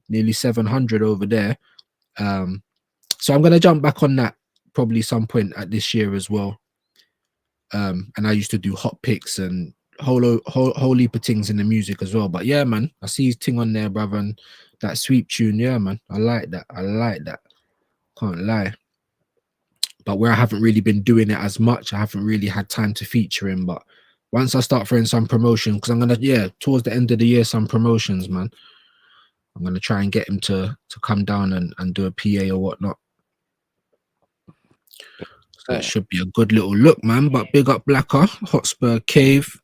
Nearly 700 over there. So I'm gonna jump back on that probably some point at this year as well. And I used to do hot picks and whole heap of things in the music as well. But yeah, man, I see his thing on there, brother, and that sweep tune. Yeah, man, I like that. Can't lie. But where I haven't really been doing it as much, I haven't really had time to feature him. But once I start throwing some promotion, because I'm gonna towards the end of the year, some promotions, man. I'm gonna try and get him to come down and do a PA or whatnot. So it should be a good little look, man. But big up Blacker, Hotspur Cave.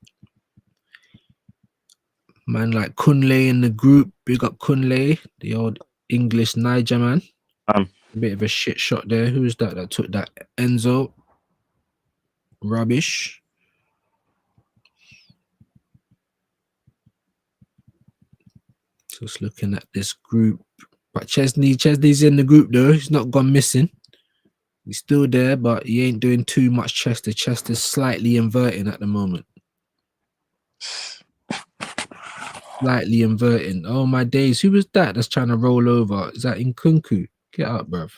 Man like Kunle in the group. Big up Kunle, the old English Niger man. A bit of a shit shot there. Who's that took that? Enzo. Rubbish. Just looking at this group. But Chesney's in the group though. He's not gone missing. He's still there, but he ain't doing too much chest. The chest is slightly inverting at the moment. Slightly inverting. Oh my days. Who was that that's trying to roll over? Is that Nkunku? Get up, bruv.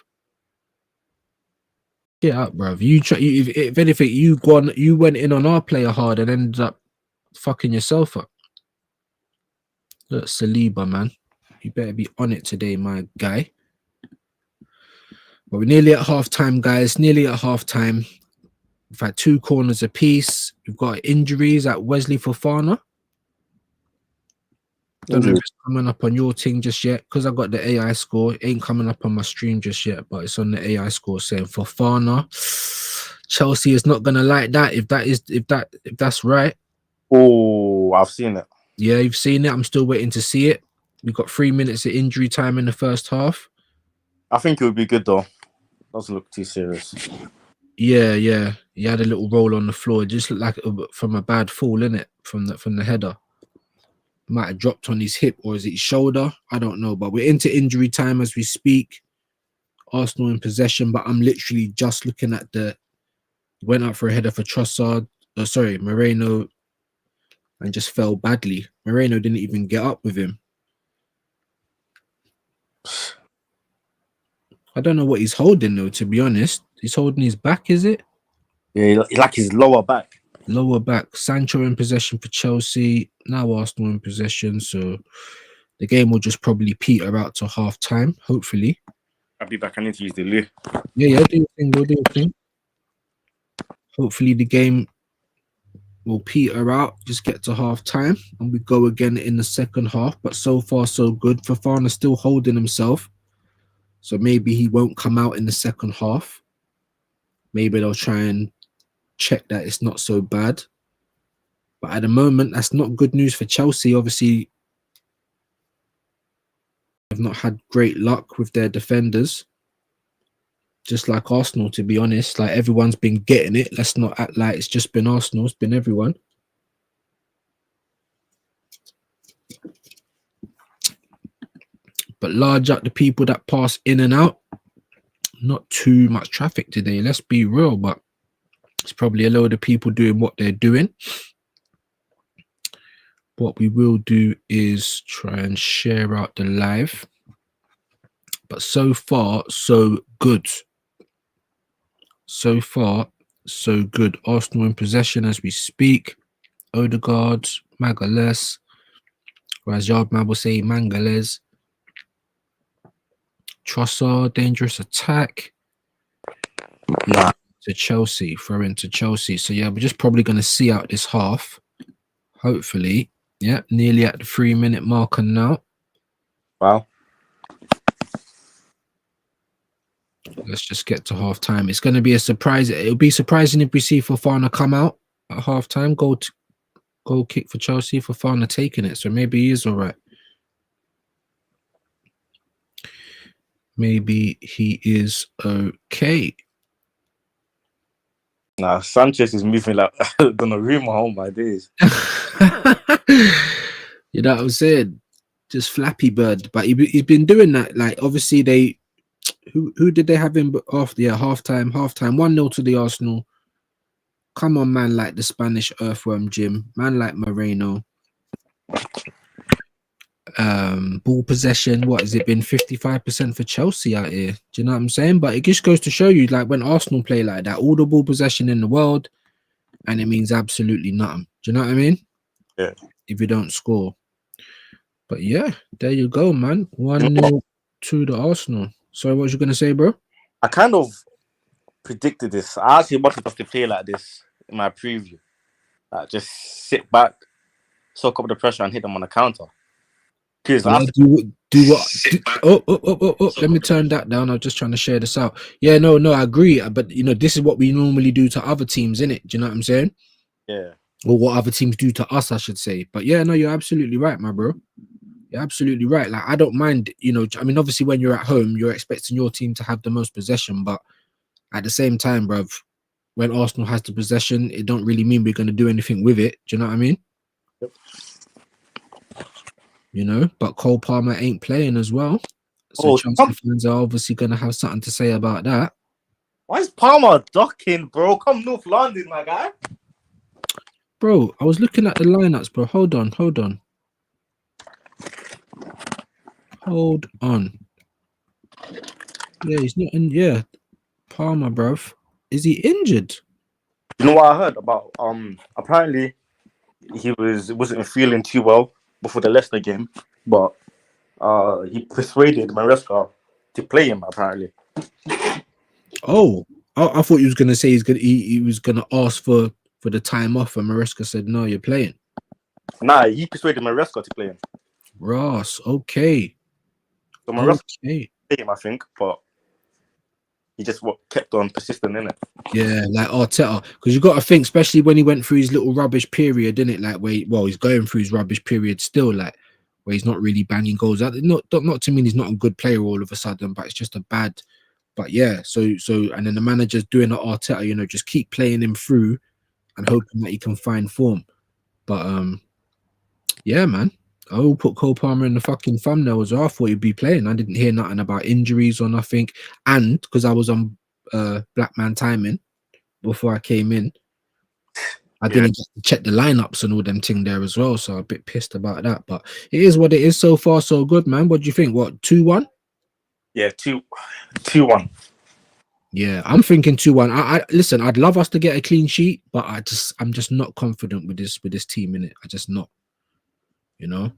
Get up, bruv. If anything, you went in on our player hard and ended up fucking yourself up. Look, Saliba, man. You better be on it today, my guy. But we're nearly at half-time, guys. Nearly at half-time. We've had 2 corners apiece. We've got injuries at Wesley Fofana. Don't know if it's coming up on your thing just yet, because I got the AI score. It ain't coming up on my stream just yet, but it's on the AI score saying Fofana. Chelsea is not gonna like that if that's right. Oh, I've seen it. Yeah, you've seen it. I'm still waiting to see it. We've got 3 minutes of injury time in the first half. I think it would be good though. Doesn't look too serious. Yeah. He had a little roll on the floor. It just looked like from a bad fall, innit? From the header. Might have dropped on his hip, or is it his shoulder? I don't know. But we're into injury time as we speak. Arsenal in possession, but I'm literally just looking at went up for a header for Trossard. Moreno, and just fell badly. Moreno didn't even get up with him. I don't know what he's holding though, to be honest. He's holding his back, is it? Yeah, like his lower back. Lower back, Sancho in possession for Chelsea. Now Arsenal in possession. So the game will just probably peter out to half time, hopefully. I'll be back. I need to use the loo. Yeah, do your thing, bro. Do your thing. Hopefully the game will peter out, just get to half time, and we go again in the second half. But so far, so good. Fofana still holding himself. So maybe he won't come out in the second half. Maybe they'll try and check that it's not so bad. But at the moment, that's not good news for Chelsea. Obviously, they've not had great luck with their defenders. Just like Arsenal, to be honest. Like, everyone's been getting it. Let's not act like it's just been Arsenal. It's been everyone. But large up the people that pass in and out. Not too much traffic today, let's be real, but it's probably a load of people doing what they're doing. What we will do is try and share out the live. But so far, so good. So far, so good. Arsenal in possession as we speak. Odegaard, Magalhaes, or as Yardman will say, Mangales. Trossard, dangerous attack. Nah. To Chelsea, throw into Chelsea. So yeah, we're just probably going to see out this half. Hopefully. Yeah, nearly at the 3-minute marker now. Wow. Let's just get to half time. It's going to be a surprise. It'll be surprising if we see Fofana come out at half time. Goal kick for Chelsea. Fofana taking it. So maybe he is all right. Maybe he is okay. Nah, Sanchez is moving like Donnarumma. Oh my days. You know what I'm saying? Just Flappy Bird. But he's been doing that. Like, obviously they... Who did they have him after? Yeah, half-time. 1-0 to the Arsenal. Come on, man, like the Spanish earthworm Jim. Man like Moreno. Ball possession, what has it been? 55% for Chelsea out here. Do you know what I'm saying? But it just goes to show you, like, when Arsenal play like that, all the ball possession in the world, and it means absolutely nothing. Do you know what I mean? Yeah. If you don't score. But yeah, there you go, man. 1-0 to the Arsenal. Sorry, what was you gonna say, bro? I kind of predicted this. I actually wanted us to play like this in my preview. Like, just sit back, soak up the pressure, and hit them on the counter. Because Yeah, do what? Let me turn that down. I'm just trying to share this out. Yeah, no, I agree. But you know, this is what we normally do to other teams, innit? Do you know what I'm saying? Yeah. Or what other teams do to us, I should say. But yeah, no, you're absolutely right, my bro. You're absolutely right. Like, I don't mind, you know, I mean, obviously when you're at home, you're expecting your team to have the most possession, but at the same time, bruv, when Arsenal has the possession, it don't really mean we're going to do anything with it. Do you know what I mean? Yep. You know, but Cole Palmer ain't playing as well. So Chelsea fans are obviously going to have something to say about that. Why is Palmer ducking, bro? Come North London, my guy. Bro, I was looking at the lineups, bro. Hold on. Yeah, he's not in. Yeah, Palmer, bro. Is he injured? You know what I heard about? Apparently he wasn't feeling too well before the Leicester game, but he persuaded Maresca to play him. Apparently. Oh, I thought he was gonna say he was gonna ask for the time off, and Maresca said no, you're playing. Nah, he persuaded Maresca to play him. Ross, okay. So Maresca played him, I think, but he just kept on persistent in it. Yeah, like Arteta, because you got to think, especially when he went through his little rubbish period, didn't it? Like, he's going through his rubbish period still, like where he's not really banging goals. Not to mean he's not a good player all of a sudden, but it's just a bad. But yeah, so and then the manager's doing the Arteta, you know, just keep playing him through and hoping that he can find form. But yeah, man. I will put Cole Palmer in the fucking thumbnail as well. I thought he'd be playing. I didn't hear nothing about injuries or nothing. And because I was on Black Man timing before I came in, I didn't check the lineups and all them thing there as well. So I'm a bit pissed about that. But it is what it is. So far, so good, man. What do you think? What, 2-1? Yeah, 2-1. Yeah, I'm thinking 2-1. I listen, I'd love us to get a clean sheet, but I'm just not confident with this team in it. I just not, you know.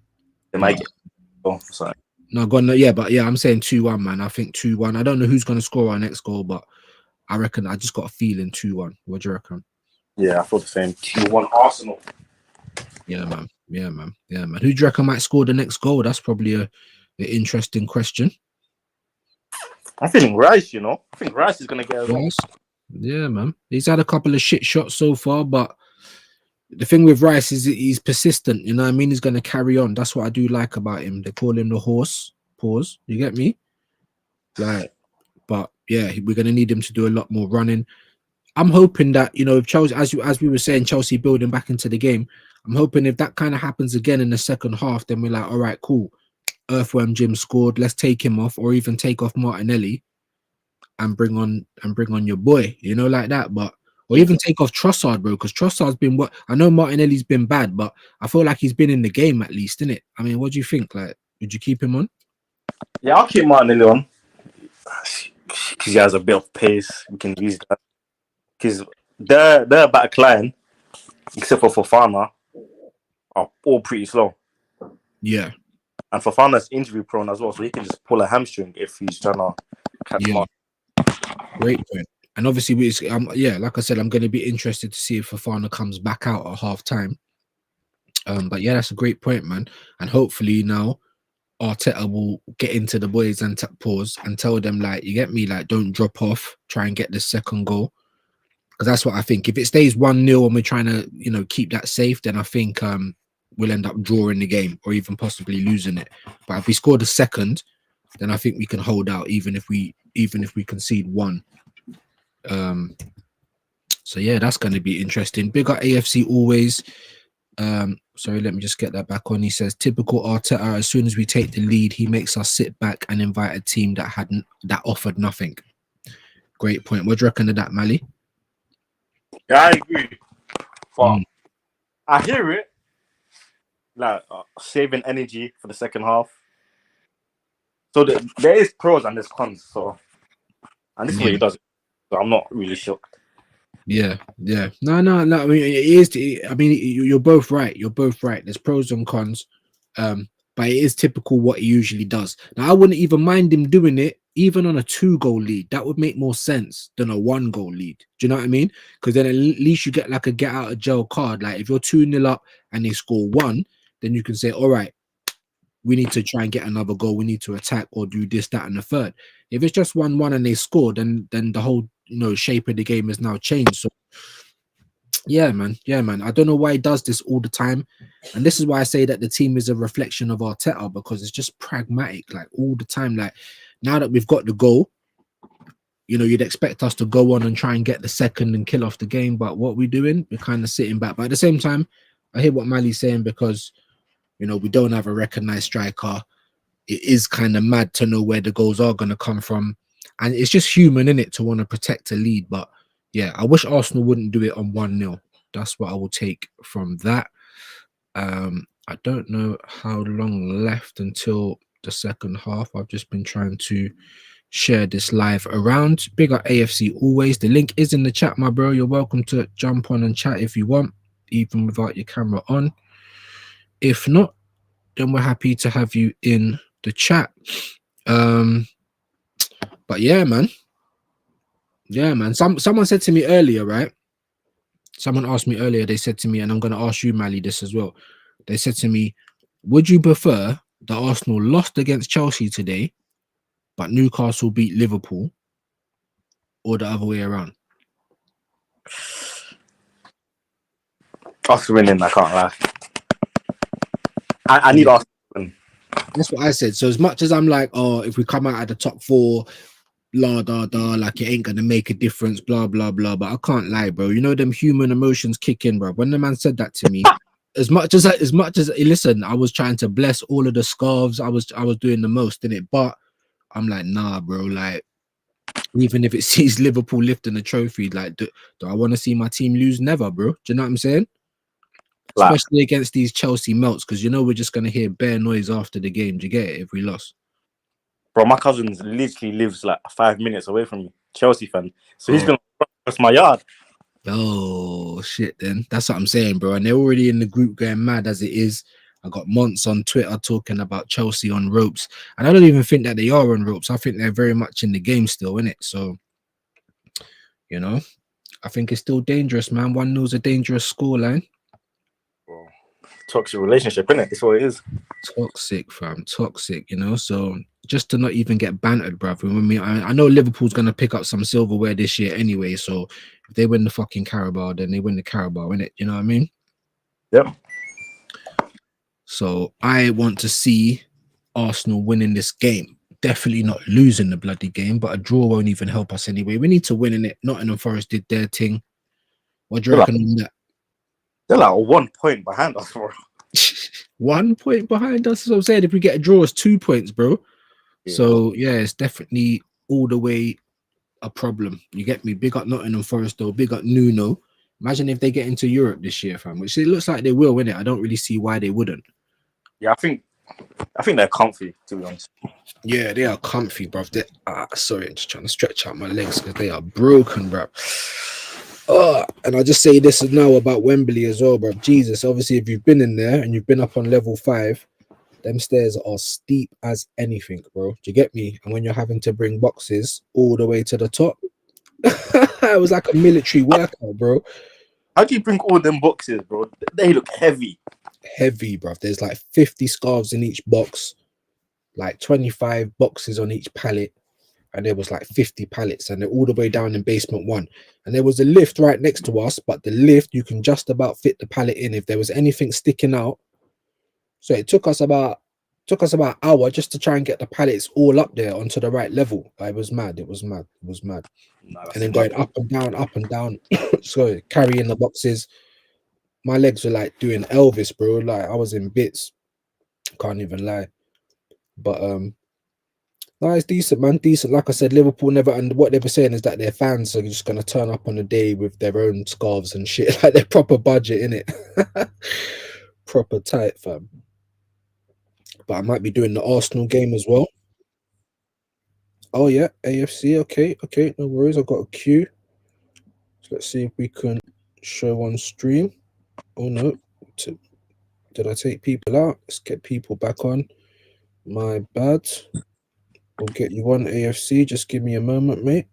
They But might get. Oh, sorry. no, gone. Yeah, but yeah, I'm saying 2-1, man. I think 2-1. I don't know who's gonna score our next goal, but I reckon I just got a feeling 2-1. What do you reckon? Yeah, I thought the same. 2-1 Arsenal. Yeah, man. Yeah, man. Yeah, man. Who do you reckon might score the next goal? That's probably an interesting question. I'm feeling Rice. You know, I think Rice is gonna get a goal. Rice? Yeah, man. He's had a couple of shit shots so far, but the thing with Rice is he's persistent. You know what I mean? He's going to carry on. That's what I do like about him. They call him the horse. Pause. You get me? Like, but yeah, we're going to need him to do a lot more running. I'm hoping that, you know, if Chelsea, as we were saying, Chelsea building back into the game, I'm hoping if that kind of happens again in the second half, then we're like, all right, cool. Earthworm Jim scored. Let's take him off, or even take off Martinelli and bring on your boy, you know, like that. But or even take off Trossard, bro, because Trossard's been what I know Martinelli's been bad, but I feel like he's been in the game at least, innit? I mean, what do you think? Like, would you keep him on? Yeah, I'll keep Martinelli on because he has a bit of pace. We can use that because their back line, except for Fofana, are all pretty slow. Yeah. And Fofana's injury prone as well, so he can just pull a hamstring if he's trying to catch him up. Great point. And obviously, yeah, like I said, I'm going to be interested to see if Fofana comes back out at half time. But yeah, that's a great point, man. And hopefully now Arteta will get into the boys and pause and tell them, like, you get me, like, don't drop off, try and get the second goal. Because that's what I think. If it stays 1-0 and we're trying to, you know, keep that safe, then I think we'll end up drawing the game or even possibly losing it. But if we score the second, then I think we can hold out even if we concede one. So yeah, that's going to be interesting. Big up AFC always. Sorry, let me just get that back on. He says, typical Arteta, as soon as we take the lead, he makes us sit back and invite a team that offered nothing. Great point. What do you reckon of that, Mali? Yeah, I agree. But I hear it. Like saving energy for the second half. So there is pros and there's cons. So, and this is what he does. So I'm not really shocked. Yeah. No. I mean, it is. I mean, you're both right. There's pros and cons. But it is typical what he usually does. Now, I wouldn't even mind him doing it even on a 2-goal lead. That would make more sense than a 1-goal lead. Do you know what I mean? Because then at least you get like a get out of jail card. Like if you're 2-0 up and they score 1, then you can say, all right, we need to try and get another goal. We need to attack or do this, that, and the third. If it's just 1-1 and they score, then the whole shape of the game has now changed. So yeah, man. I don't know why he does this all the time, and this is why I say that the team is a reflection of Arteta, because it's just pragmatic, like all the time. Like now that we've got the goal, you'd expect us to go on and try and get the second and kill off the game, but what we're doing, we're kind of sitting back. But at the same time, I hear what Mali's saying, because we don't have a recognized striker. It is kind of mad to know where the goals are going to come from, and it's just human in it to want to protect a lead. But yeah, I wish Arsenal wouldn't do it on 1-0. That's what I will take from that. I don't know how long left until the second half. I've just been trying to share this live around. Big up AFC always. The link is in the chat, my bro. You're welcome to jump on and chat if you want, even without your camera on. If not, then we're happy to have you in the chat. But yeah, man. Someone said to me earlier, right? Someone asked me earlier, they said to me, and I'm going to ask you, Mali, this as well. They said to me, would you prefer that Arsenal lost against Chelsea today, but Newcastle beat Liverpool, or the other way around? Us winning, I can't lie. I need Arsenal to win. That's what I said. So as much as I'm like, oh, if we come out at the top 4, blah, blah, blah, like it ain't going to make a difference, blah, blah, blah. But I can't lie, bro. Them human emotions kick in, bro. When the man said that to me, as much as listen, I was trying to bless all of the scarves. I was doing the most in it, but I'm like, nah, bro. Like, even if it sees Liverpool lifting the trophy, like, do I want to see my team lose? Never, bro. Do you know what I'm saying? Like, especially against these Chelsea melts, because we're just gonna hear bare noise after the game. Do you get it? If we lost, Bro, my cousin literally lives like 5 minutes away from me, Chelsea fan. So he's Oh. gonna cross my yard. Oh shit, then that's what I'm saying, bro. And they're already in the group going mad as it is. I got months on Twitter talking about Chelsea on ropes, and I don't even think that they are on ropes. I think they're very much in the game still, in it. So, you know, I think it's still dangerous, man. 1-0's a dangerous scoreline. Bro, toxic relationship, innit? That's what it is. Toxic, fam. Toxic, you know. So just to not even get bantered, bruv. I know Liverpool's gonna pick up some silverware this year anyway. So if they win the fucking Carabao, then they win the Carabao, innit? You know what I mean? Yep. So I want to see Arsenal winning this game. Definitely not losing the bloody game, but a draw won't even help us anyway. We need to win in it. Nottingham Forest did their thing. What do you reckon on that? They're like 1 point behind us, bro. 1 point behind us. That's what I'm saying. If we get a draw, it's 2 points, bro. Yeah. So yeah, it's definitely all the way a problem. You get me? Big up Nottingham Forest though. Big up Nuno. Imagine if they get into Europe this year, fam. Which it looks like they will, innit? I don't really see why they wouldn't. Yeah, I think they're comfy, to be honest. Yeah, they are comfy, bruv. Sorry, I'm just trying to stretch out my legs because they are broken, bruv. And I just say this now about Wembley as well, bruv. Jesus, obviously, if you've been in there and you've been up on level 5, them stairs are steep as anything, bro. Do you get me? And when you're having to bring boxes all the way to the top, it was like a military workout, bro. How do you bring all them boxes, bro? They look heavy. Heavy, bruv. There's like 50 scarves in each box, like 25 boxes on each pallet, and there was like 50 pallets, and they're all the way down in basement 1. And there was a lift right next to us, but the lift, you can just about fit the pallet in if there was anything sticking out. So it took us about an hour just to try and get the pallets all up there onto the right level. It was mad. It was mad. Nah, And then going up and down. So carrying the boxes. My legs were like doing Elvis, bro. Like I was in bits. Can't even lie. But no, it's decent, man. Decent. Like I said, Liverpool never, and what they were saying is that their fans are just gonna turn up on the day with their own scarves and shit. Like they're proper budget, innit? Proper tight, fam. But I might be doing the Arsenal game as well. Oh yeah, AFC. Okay, no worries. I've got a queue. So let's see if we can show on stream. Oh no, did I take people out? Let's get people back on. My bad. We'll get you on AFC. Just give me a moment, mate.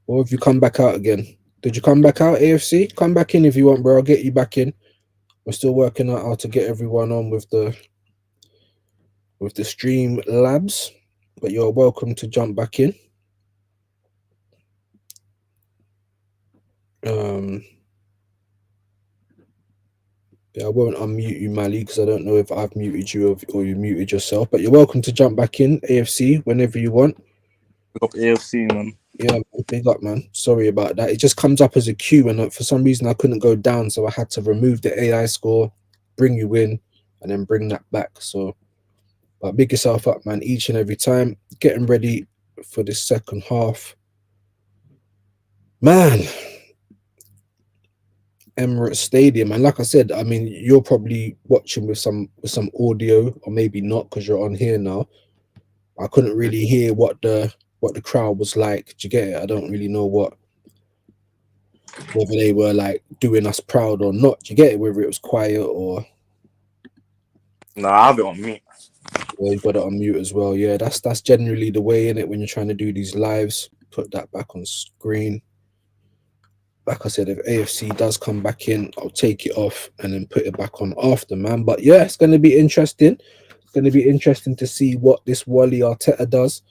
Or have you come back out again? Did you come back out, AFC? Come back in if you want, bro. I'll get you back in. We're still working out how to get everyone on with the stream labs, but you're welcome to jump back in. Yeah, I won't unmute you, Mali, because I don't know if I've muted you or you muted yourself, but you're welcome to jump back in, AFC, whenever you want. Big up AFC, man. Yeah, big up, man. Sorry about that. It just comes up as a queue, and for some reason I couldn't go down, so I had to remove the AI score, bring you in, and then bring that back. So, but big yourself up, man, each and every time. Getting ready for the second half. Man, Emirates Stadium, and like I said, I mean, you're probably watching with some audio, or maybe not because you're on here now. I couldn't really hear what the crowd was like. Do you get it? I don't really know whether they were like doing us proud or not. Do you get it? Whether it was quiet or No, I have it on mute. Well, you've got it on mute as well. Yeah, that's generally the way in it when you're trying to do these lives. Put that back on screen. Like I said, if AFC does come back in, I'll take it off and then put it back on after, man. But yeah, it's going to be interesting. It's going to be interesting to see what this Wally Arteta does.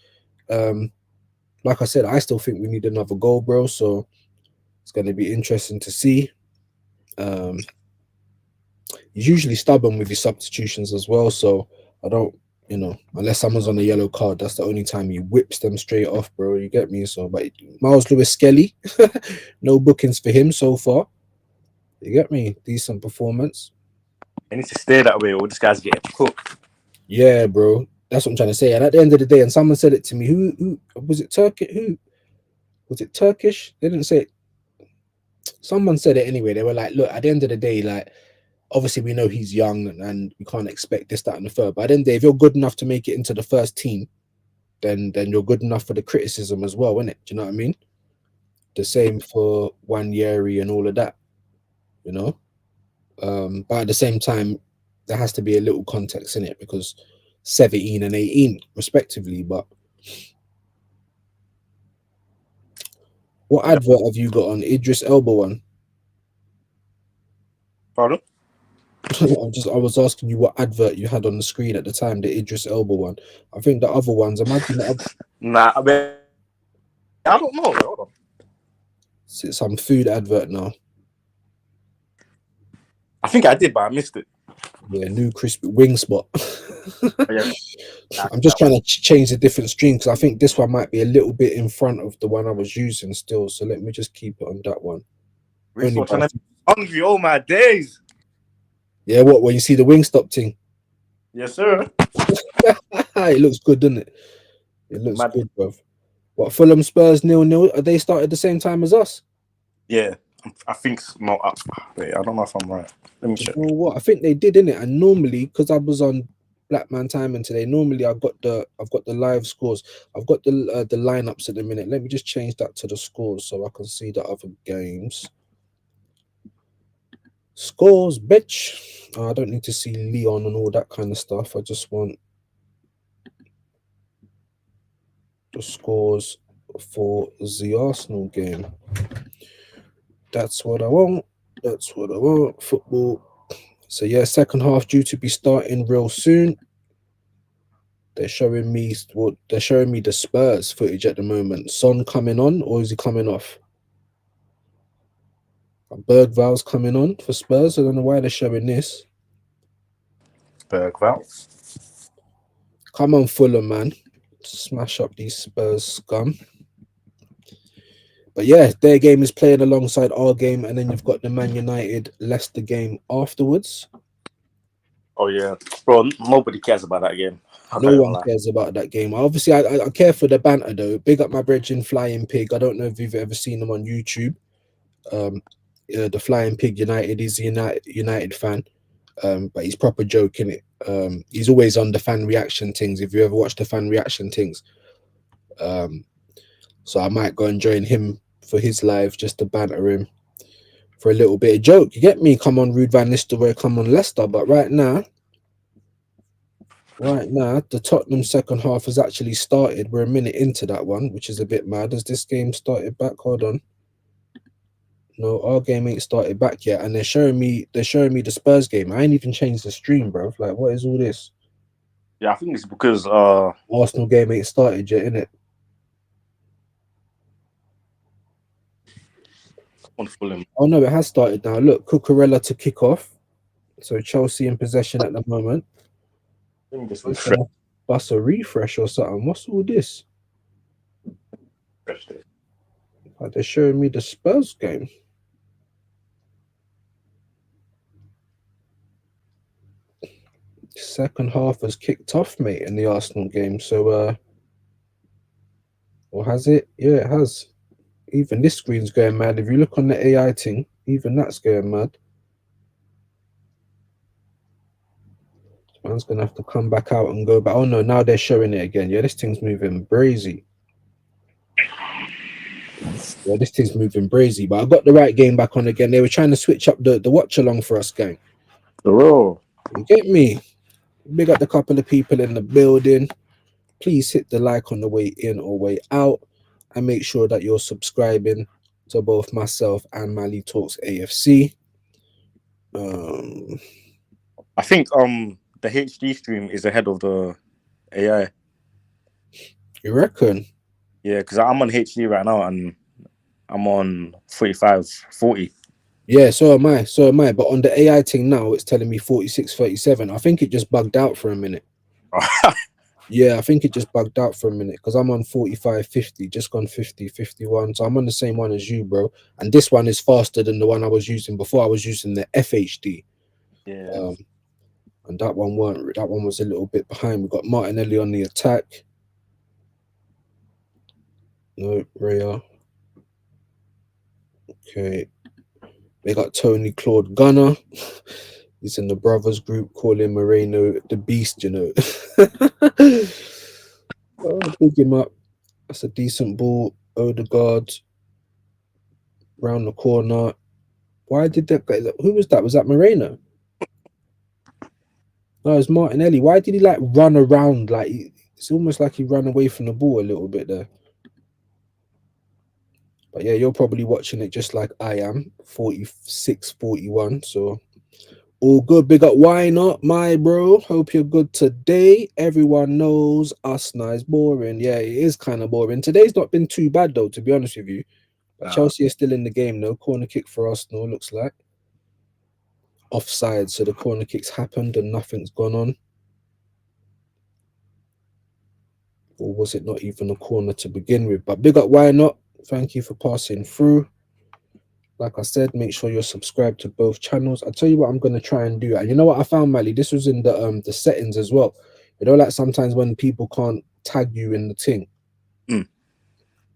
Like I said, I still think we need another goal, bro. So it's going to be interesting to see. He's usually stubborn with his substitutions as well. So I don't, unless someone's on a yellow card, that's the only time he whips them straight off, bro. You get me? So, but Miles Lewis Skelly, no bookings for him so far. You get me? Decent performance. They need to stay that way, or this guy's getting cooked. Yeah, bro. That's what I'm trying to say. And at the end of the day, and someone said it to me, who was it? Turkish? Who was it? Turkish? They didn't say it. Someone said it anyway. They were like, look, at the end of the day, like, obviously we know he's young and we can't expect this, that, and the third. But then, if you're good enough to make it into the first team, then you're good enough for the criticism as well, isn't it? Do you know what I mean? The same for Wanyeri and all of that, you know. But at the same time, there has to be a little context in it because 17 and 18 respectively. But what advert have you got on Idris Elba one? Pardon? I was asking you what advert you had on the screen at the time, the Idris Elba one. I think the other ones, imagine Nah, I mean, I don't know. Hold on. it's some food advert now. I think I did, but I missed it. Yeah, new crispy wing spot. Yeah. I'm just trying to change the different stream because I think this one might be a little bit in front of the one I was using still. So let me just keep it on that one. Only by- Hungry, oh my days. Yeah, what when you see the Wingstop thing? Yes, sir. It looks good, doesn't it? It looks Mad. good, bro. What Fulham Spurs 0-0? Are they started the same time as us? Yeah, I think no. Wait, I don't know if I'm right. Let me check. You know what? I think they did, innit? And normally, because I was on Black Man Timing today, normally I've got the live scores. I've got the lineups at the minute. Let me just change that to the scores so I can see the other games. Scores, bitch. I don't need to see Leon and all that kind of stuff. I just want the scores for the Arsenal game. That's what I want. That's what I want. Football. So yeah, second half due to be starting real soon. They're showing me the Spurs footage at the moment. Son coming on, or is he coming off? Bergval's coming on for Spurs. I don't know why they're showing this. Bergval. Come on, Fulham, man. Smash up these Spurs scum. But yeah, their game is playing alongside our game, and then you've got the Man United Leicester game afterwards. Oh yeah, bro. Nobody cares about that game. No one cares about that game. Obviously, I care for the banter though. Big up my brethren, Flying Pig. I don't know if you've ever seen him on YouTube. The Flying Pig United. He's a United fan, but he's proper joking it. He's always on the fan reaction things. If you ever watch the fan reaction things, so I might go and join him for his live just to banter him for a little bit of joke. You get me? Come on, Ruud van Nistelrooy. Come on, Leicester. But right now, the Tottenham second half has actually started. We're a minute into that one, which is a bit mad. Has this game started back? Hold on. No, our game ain't started back yet, and they're showing me the Spurs game. I ain't even changed the stream, bro. Like, what is all this? Yeah, I think it's because Arsenal game ain't started yet, innit? on Fulham. Oh no, it has started now. Look, Cucurella to kick off. So Chelsea in possession at the moment. Let me just Bust a refresh or something. What's all this? refresh it. Like they're showing me the Spurs game. Second half has kicked off, mate, in the Arsenal game. So or has it? Yeah, it has. Even this screen's going mad. If you look on the AI thing, even that's going mad. Man's gonna have to come back out and go back. Oh no, now they're showing it again. Yeah, this thing's moving brazy. Yeah, this thing's moving brazy. But I got the right game back on again. They were trying to switch up the watch along for us, gang. Bro. You get me? Big up the couple of people in the building. Please hit the like on the way in or way out, and make sure that you're subscribing to both myself and Mali Talks AFC. I think the HD stream is ahead of the AI. You reckon? Yeah, because I'm on HD right now and I'm on 45, 40. Yeah, so am I. So am I. But on the AI thing now, it's telling me 46, 37. I think it just bugged out for a minute. Yeah, I think it just bugged out for a minute because I'm on 45, 50, just gone 50, 51. So I'm on the same one as you, bro. And this one is faster than the one I was using before. I was using the FHD. Yeah. And that one was a little bit behind. We got Martinelli on the attack. No, Raya. Okay. We got Tony Claude Gunner. He's in the brothers group calling Moreno the beast, you know. Oh, big him up. That's a decent ball. Odegaard round the corner. Why did that guy? Who was that? Was that Moreno? No, it's Martinelli. Why did he like run around? Like it's almost like he ran away from the ball a little bit there. But yeah, you're probably watching it just like I am, 46, 41. So all good. Big up. Why not, my bro? Hope you're good today. Everyone knows Arsenal is boring. Yeah, it is kind of boring. Today's not been too bad though, to be honest with you. But Chelsea is still in the game. No corner kick for Arsenal. Looks like offside. So the corner kicks happened and nothing's gone on. Or was it not even a corner to begin with? But big up. Why not? Thank you for passing through. Like I said, make sure you're subscribed to both channels. I'll tell you what I'm gonna try and do. And you know what I found, Mally? This was in the settings as well. You know, like sometimes when people can't tag you in the thing,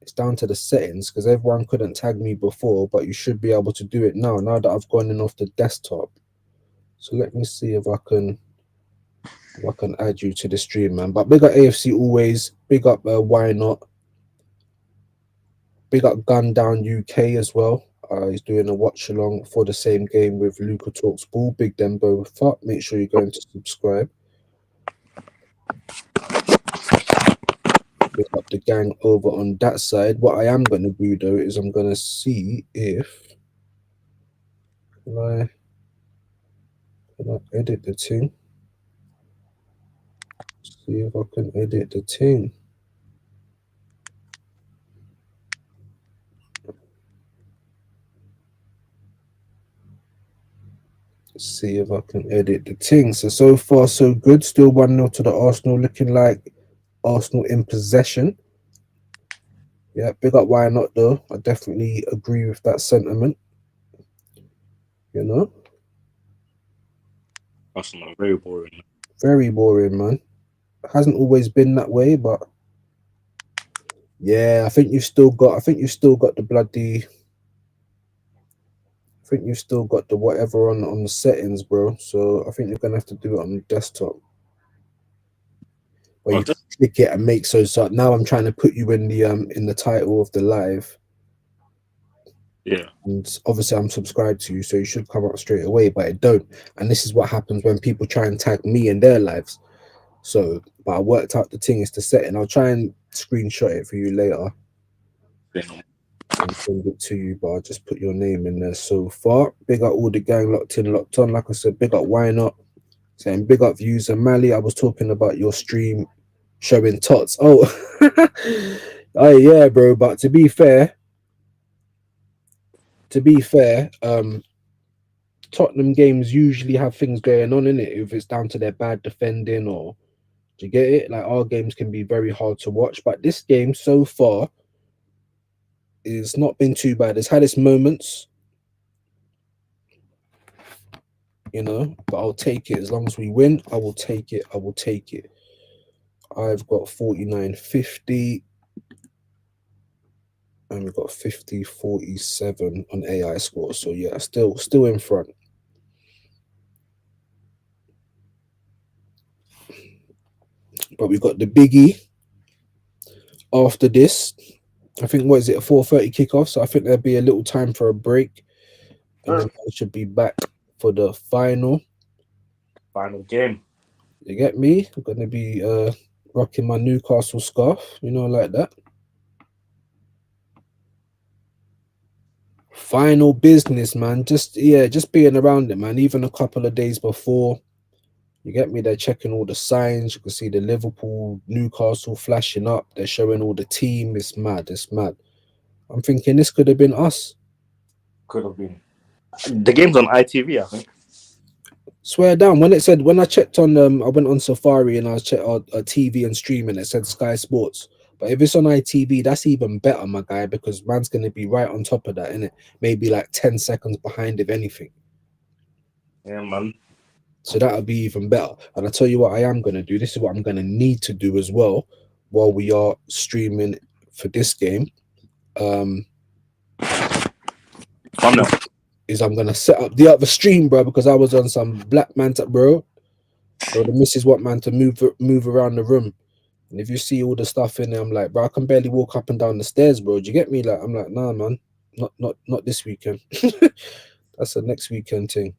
it's down to the settings because everyone couldn't tag me before, but you should be able to do it now. Now that I've gone in off the desktop. So let me see if I can add you to the stream, man. But big up AFC always. Big up Why Not. Big up Gun Down UK as well. He's doing a watch along for the same game with Luca Talks Ball. Big them both up. Make sure you're going to subscribe. Big up the gang over on that side. What I am going to do though is I'm going to see if can I edit the thing. See if I can edit the thing. See if I can edit the thing. So far so good. Still 1-0 to the Arsenal, looking like Arsenal in possession. Yeah, big up. Why not though? I definitely agree with that sentiment. You know, Arsenal very boring. Very boring, man. Hasn't always been that way, but yeah, I think you've still got the bloody. I think you've still got the whatever on the settings, bro. So I think you're gonna have to do it on the desktop. Where you click it and make so now I'm trying to put you in the title of the live. Yeah. And obviously I'm subscribed to you, so you should come up straight away, but it don't. And this is what happens when people try and tag me in their lives. So, but I worked out the thing is to set it. I'll try and screenshot it for you later. And send it to you, but I'll just put your name in there so far. Big up all the gang locked in, locked on. Like I said, big up Why Not. Saying big up views and Mally. I was talking about your stream showing tots. Oh, oh yeah, bro. But to be fair, Tottenham games usually have things going on in it. If it's down to their bad defending, or do you get it? Like our games can be very hard to watch, but this game so far it's not been too bad. It's had its moments, you know, but I'll take it as long as we win. I will take it. I will take it. I've got 49.50 and we've got 50.47 on AI score. So yeah, still in front. But we've got the biggie after this. I think, what is it, a 4:30 kickoff? So I think there'll be a little time for a break. And then I should be back for the final game. You get me? I'm going to be rocking my Newcastle scarf, you know, like that. Final business, man. Just being around it, man. Even a couple of days before, you get me? They're checking all the signs. You can see the Liverpool, Newcastle flashing up. They're showing all the team. It's mad. It's mad. I'm thinking this could have been us. Could have been. The game's on ITV, I think. Swear down. When I checked on I went on Safari and I checked TV and streaming. It said Sky Sports. But if it's on ITV, that's even better, my guy, because man's gonna be right on top of that, innit? Maybe like 10 seconds behind, if anything. Yeah, man. So that'll be even better. And I tell you what I am gonna do. This is what I'm gonna need to do as well while we are streaming for this game. Thumbnail. is I'm gonna set up the other stream, bro, because I was on some black man, bro. So the missus want man to move around the room. And if you see all the stuff in there, I'm like, bro, I can barely walk up and down the stairs, bro. Do you get me? Like, I'm like, nah, man, not this weekend. That's a next weekend thing.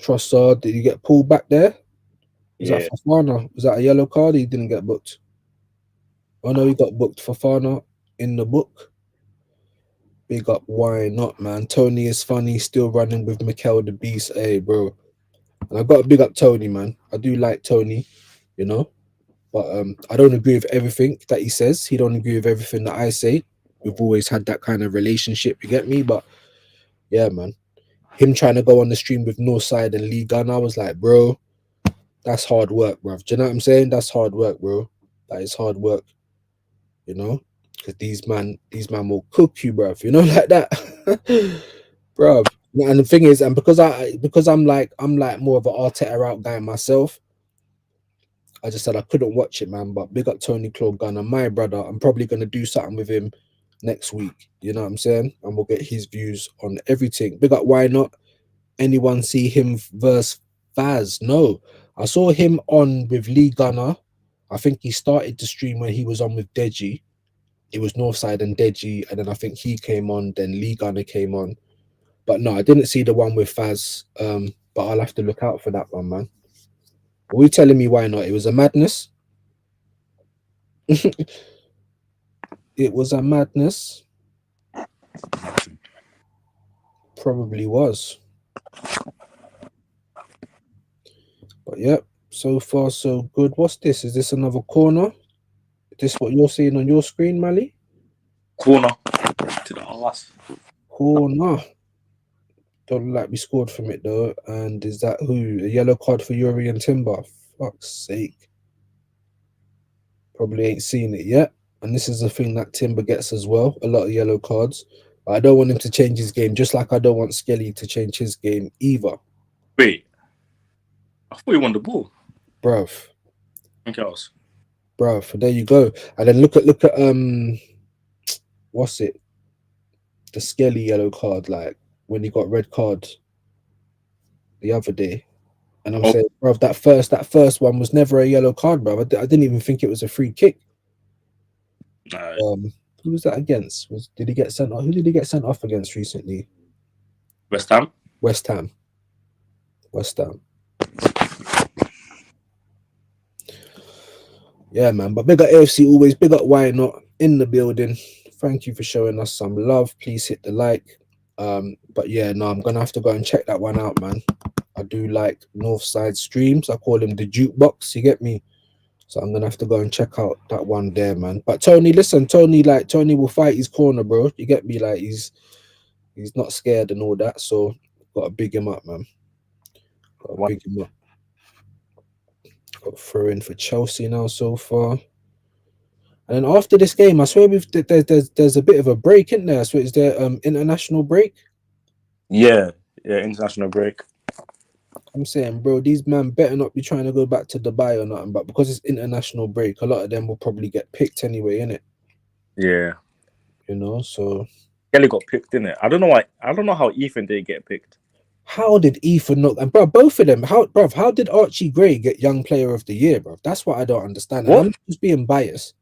Trossard, did you get pulled back there? Was Yeah. that Fafana? Was that a yellow card? He didn't get booked. Oh no, he got booked. Fafana in the book. Big up, why not, man? Tony is funny, still running with Mikel the Beast. Hey, bro. And I got to big up Tony, man. I do like Tony, you know. But I don't agree with everything that he says. He don't agree with everything that I say. We've always had that kind of relationship, you get me? But yeah, man. Him trying to go on the stream with Northside and Lee Gunn, I was like, bro, that's hard work, bro. Do you know what I'm saying? That's hard work, bro. That is hard work, you know? Because these man will cook you, bro. You know, like that. Bro. And the thing is, and because I'm like more of an Arteta out guy myself, I just said I couldn't watch it, man. But big up Tony Claude Gunner, my brother. I'm probably gonna do something with him next week. You know what I'm saying? And we'll get his views on everything. Big up, why not? Anyone see him versus Faz? No. I saw him on with Lee Gunner. I think he started the stream when he was on with Deji. It was Northside and Deji, and then I think he came on, then Lee Gunner came on. But no, I didn't see the one with Faz. But I'll have to look out for that one, man. Are you telling me why not? It was a madness. It was a madness. Probably was. But yep, so far so good. What's this? Is this another corner? Is this what you're seeing on your screen, Mali? Corner to the arse. Corner. Don't look like we scored from it though. And is that who? A yellow card for Yuri and Timber. Fuck's sake. Probably ain't seen it yet. And this is the thing that Timber gets as well. A lot of yellow cards. But I don't want him to change his game, just like I don't want Skelly to change his game either. Wait. I thought he won the ball. Bruv. Think else. Bruv, there you go. And then look at what's it? The Skelly yellow card, like when he got red card the other day. And I'm saying, bro, that first one was never a yellow card, bro. I didn't even think it was a free kick. Who was that against? Did he get sent off? Who did he get sent off against recently? West Ham. West Ham. Yeah, man. But big up AFC always, big up why not in the building. Thank you for showing us some love. Please hit the like. But yeah, no, I'm gonna have to go and check that one out, man. I do like Northside streams. I call him the jukebox. You get me? So I'm gonna have to go and check out that one there, man. But Tony, listen, Tony will fight his corner, bro. You get me? Like he's not scared and all that. So gotta big him up, man. Gotta big him up. Got throw in for Chelsea now so far. And then after this game, I swear there's a bit of a break, isn't there? So is there international break? Yeah, international break. I'm saying, bro, these men better not be trying to go back to Dubai or nothing, but because it's international break, a lot of them will probably get picked anyway, innit? Yeah. You know, so Kelly got picked, innit? I don't know why. I don't know how Ethan did get picked. How did Ethan not? And bro, both of them. How did Archie Gray get Young Player of the Year, bro? That's what I don't understand. And I'm just being biased.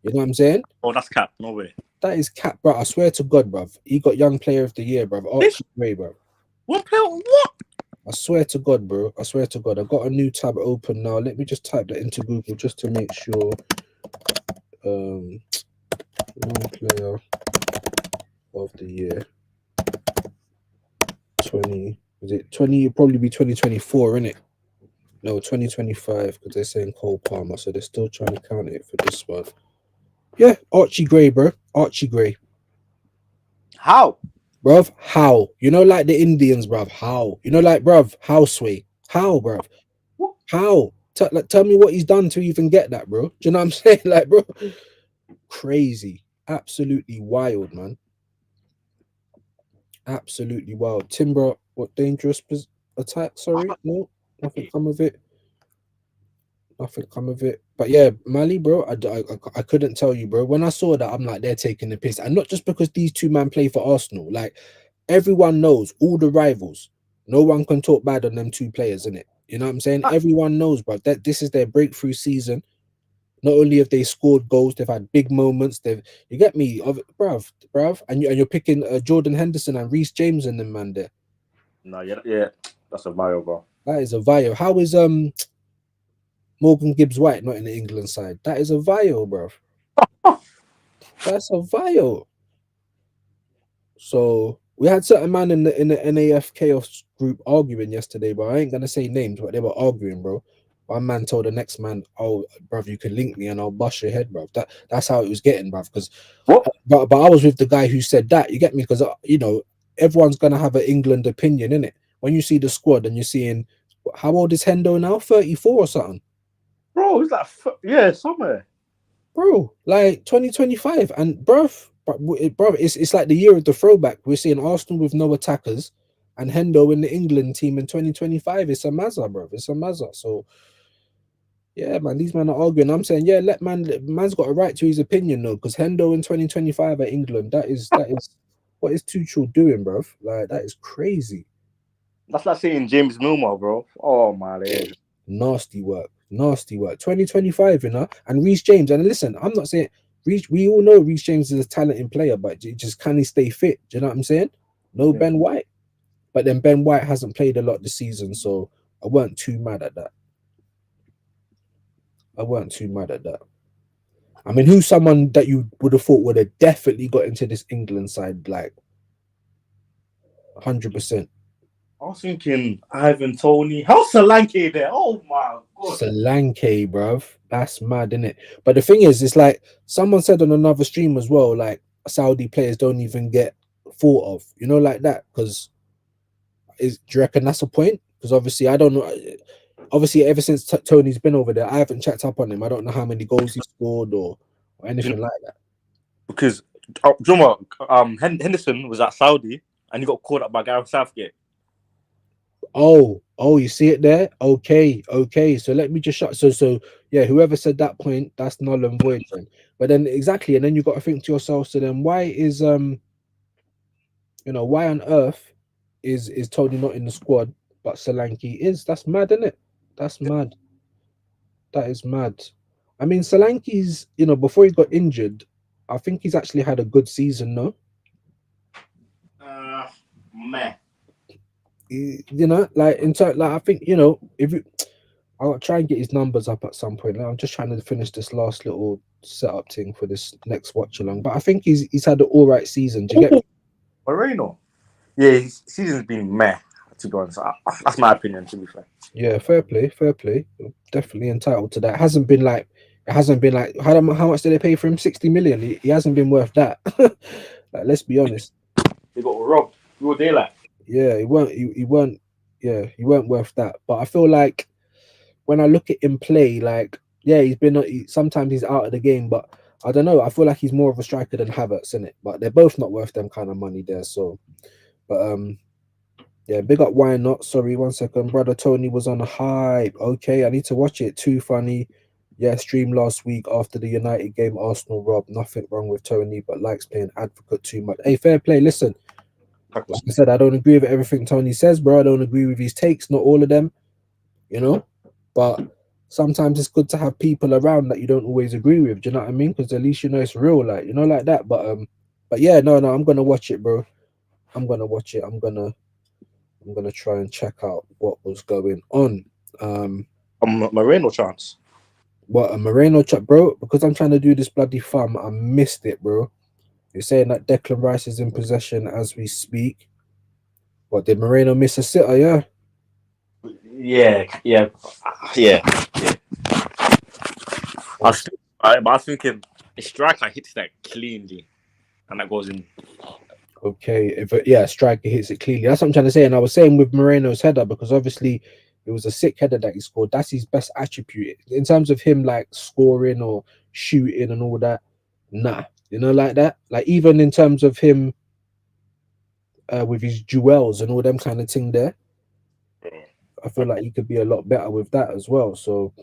You know what I'm saying? Oh, that's cap. No way. That is cap, bro. I swear to God, bro. He got Young Player of the Year, bro. Archie Gray, bro. What player? What? I swear to God, bro. I swear to God. I've got a new tab open now. Let me just type that into Google just to make sure. Young Player of the Year. 20. Is it 20? It'll probably be 2024, innit? No, 2025, because they're saying Cole Palmer, so they're still trying to count it for this one. Yeah, Archie Gray, bro. Archie Gray. How? Bruv, how? You know, like the Indians, bruv. How? You know, like, bruv, Houseway. How, bruv? What? How? Tell me what he's done to even get that, bro. Do you know what I'm saying? Like, bro, crazy. Absolutely wild, man. Absolutely wild. Timber, what dangerous attack? Sorry, no, nothing come of it. Nothing come of it. But yeah, Mali, bro, I couldn't tell you, bro. When I saw that, I'm like, they're taking the piss, and not just because these two men play for Arsenal. Like, everyone knows, all the rivals. No one can talk bad on them two players, innit? You know what I'm saying? Everyone knows, bro, that this is their breakthrough season. Not only have they scored goals, they've had big moments. You get me, bruv, and you're picking Jordan Henderson and Reece James and them man there. No, yeah, that's a Mario, bro. That is a vio. How is Morgan Gibbs White not in the England side? That is a vio, bruv. That's a vio. So we had certain man in the NAF Chaos group arguing yesterday, bro. I ain't gonna say names, but they were arguing, bro. One man told the next man, "Oh, bruv, you can link me and I'll bust your head, bruv." That's how it was getting, bruv. Because, but I was with the guy who said that. You get me? Because you know everyone's gonna have an England opinion, innit? When you see the squad and you're seeing, how old is Hendo now? 34 or something. Bro, it's like somewhere. Bro, like 2025, and bruv, it's like the year of the throwback. We're seeing Arsenal with no attackers, and Hendo in the England team in 2025. It's a mazza, bruv. It's a mazza. So yeah, man, these men are arguing. I'm saying, yeah, man's got a right to his opinion though, because Hendo in 2025 at England, that is what is Tuchel doing, bruv? Like that is crazy. That's like saying James Milner, bro. Oh my days. Nasty work. 2025, you know, and Reece James. And listen, I'm not saying we all know Reece James is a talented player, but just can he stay fit? Do you know what I'm saying? No, yeah. Ben White, but then Ben White hasn't played a lot this season, so I weren't too mad at that. I mean, who's someone that you would have thought would have definitely got into this England side, like 100%? I was thinking Ivan Toney. How's Solanke there? Oh my god. Solanke, bruv. That's mad, isn't it? But the thing is, it's like someone said on another stream as well, like Saudi players don't even get thought of, you know, like that. Because do you reckon that's a point? Because obviously, I don't know. Obviously, ever since Tony's been over there, I haven't checked up on him. I don't know how many goals he scored or anything like that. Because Henderson was at Saudi and he got called up by Gareth Southgate. Oh, you see it there? Okay. So let me just shut. So yeah, whoever said that point, that's null and void then. But then exactly, and then you got to think to yourself, so then why is why on earth is Tony not in the squad, but Solanke is? That's mad, isn't it? That's mad. That is mad. I mean, Solanke's, before he got injured, I think he's actually had a good season, no? Meh. Like I think if you, I'll try and get his numbers up at some point. I'm just trying to finish this last little setup thing for this next watch along. But I think he's had an all right season. Do you get me? Moreno? Yeah, his season's been meh, to be honest. That's my opinion, to be fair. Yeah, fair play. Definitely entitled to that. It hasn't been like how much did they pay for him? 60 million. He hasn't been worth that. Like, let's be honest. They got robbed. We were daylight. Yeah, he weren't worth that. But I feel like when I look at him play, like, yeah, sometimes he's out of the game, but I don't know. I feel like he's more of a striker than Havertz, innit? But they're both not worth them kind of money there. So, but yeah, big up. Why not? Sorry, 1 second. Brother Tony was on a hype. Okay, I need to watch it. Too funny. Yeah, stream last week after the United game. Arsenal rob. Nothing wrong with Tony, but likes playing advocate too much. Hey, fair play. Listen. Like I said, I don't agree with everything Tony says, bro. I don't agree with his takes, not all of them, but sometimes it's good to have people around that you don't always agree with. Do you know what I mean? Because at least it's real, like, like that. But yeah, no, I'm gonna watch it, bro. I'm gonna watch it. I'm gonna try and check out what was going on. Moreno chance. What, a Moreno chat, bro? Because I'm trying to do this bloody farm, I missed it, bro. You're saying that Declan Rice is in possession as we speak. What, did Moreno miss a sitter? Yeah. I was thinking a striker hits that cleanly, and that goes in. Okay, striker hits it cleanly. That's what I'm trying to say. And I was saying with Moreno's header, because obviously it was a sick header that he scored. That's his best attribute in terms of him, like scoring or shooting and all that. Nah. Like that. Like even in terms of him with his duels and all them kind of thing there, I feel like he could be a lot better with that as well. So,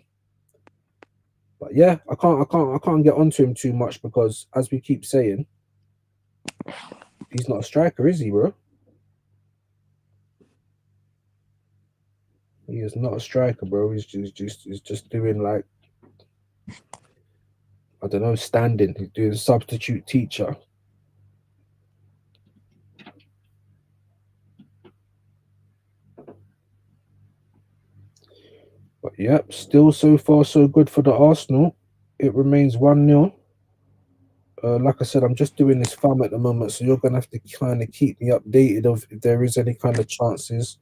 but yeah, I can't get onto him too much because, as we keep saying, he's not a striker, is he, bro? He is not a striker, bro. He's just doing like, I don't know, standing. He's doing substitute teacher. But yep, still so far so good for the Arsenal. It remains 1-0. Like I said, I'm just doing this farm at the moment, so you're gonna have to kind of keep me updated of if there is any kind of chances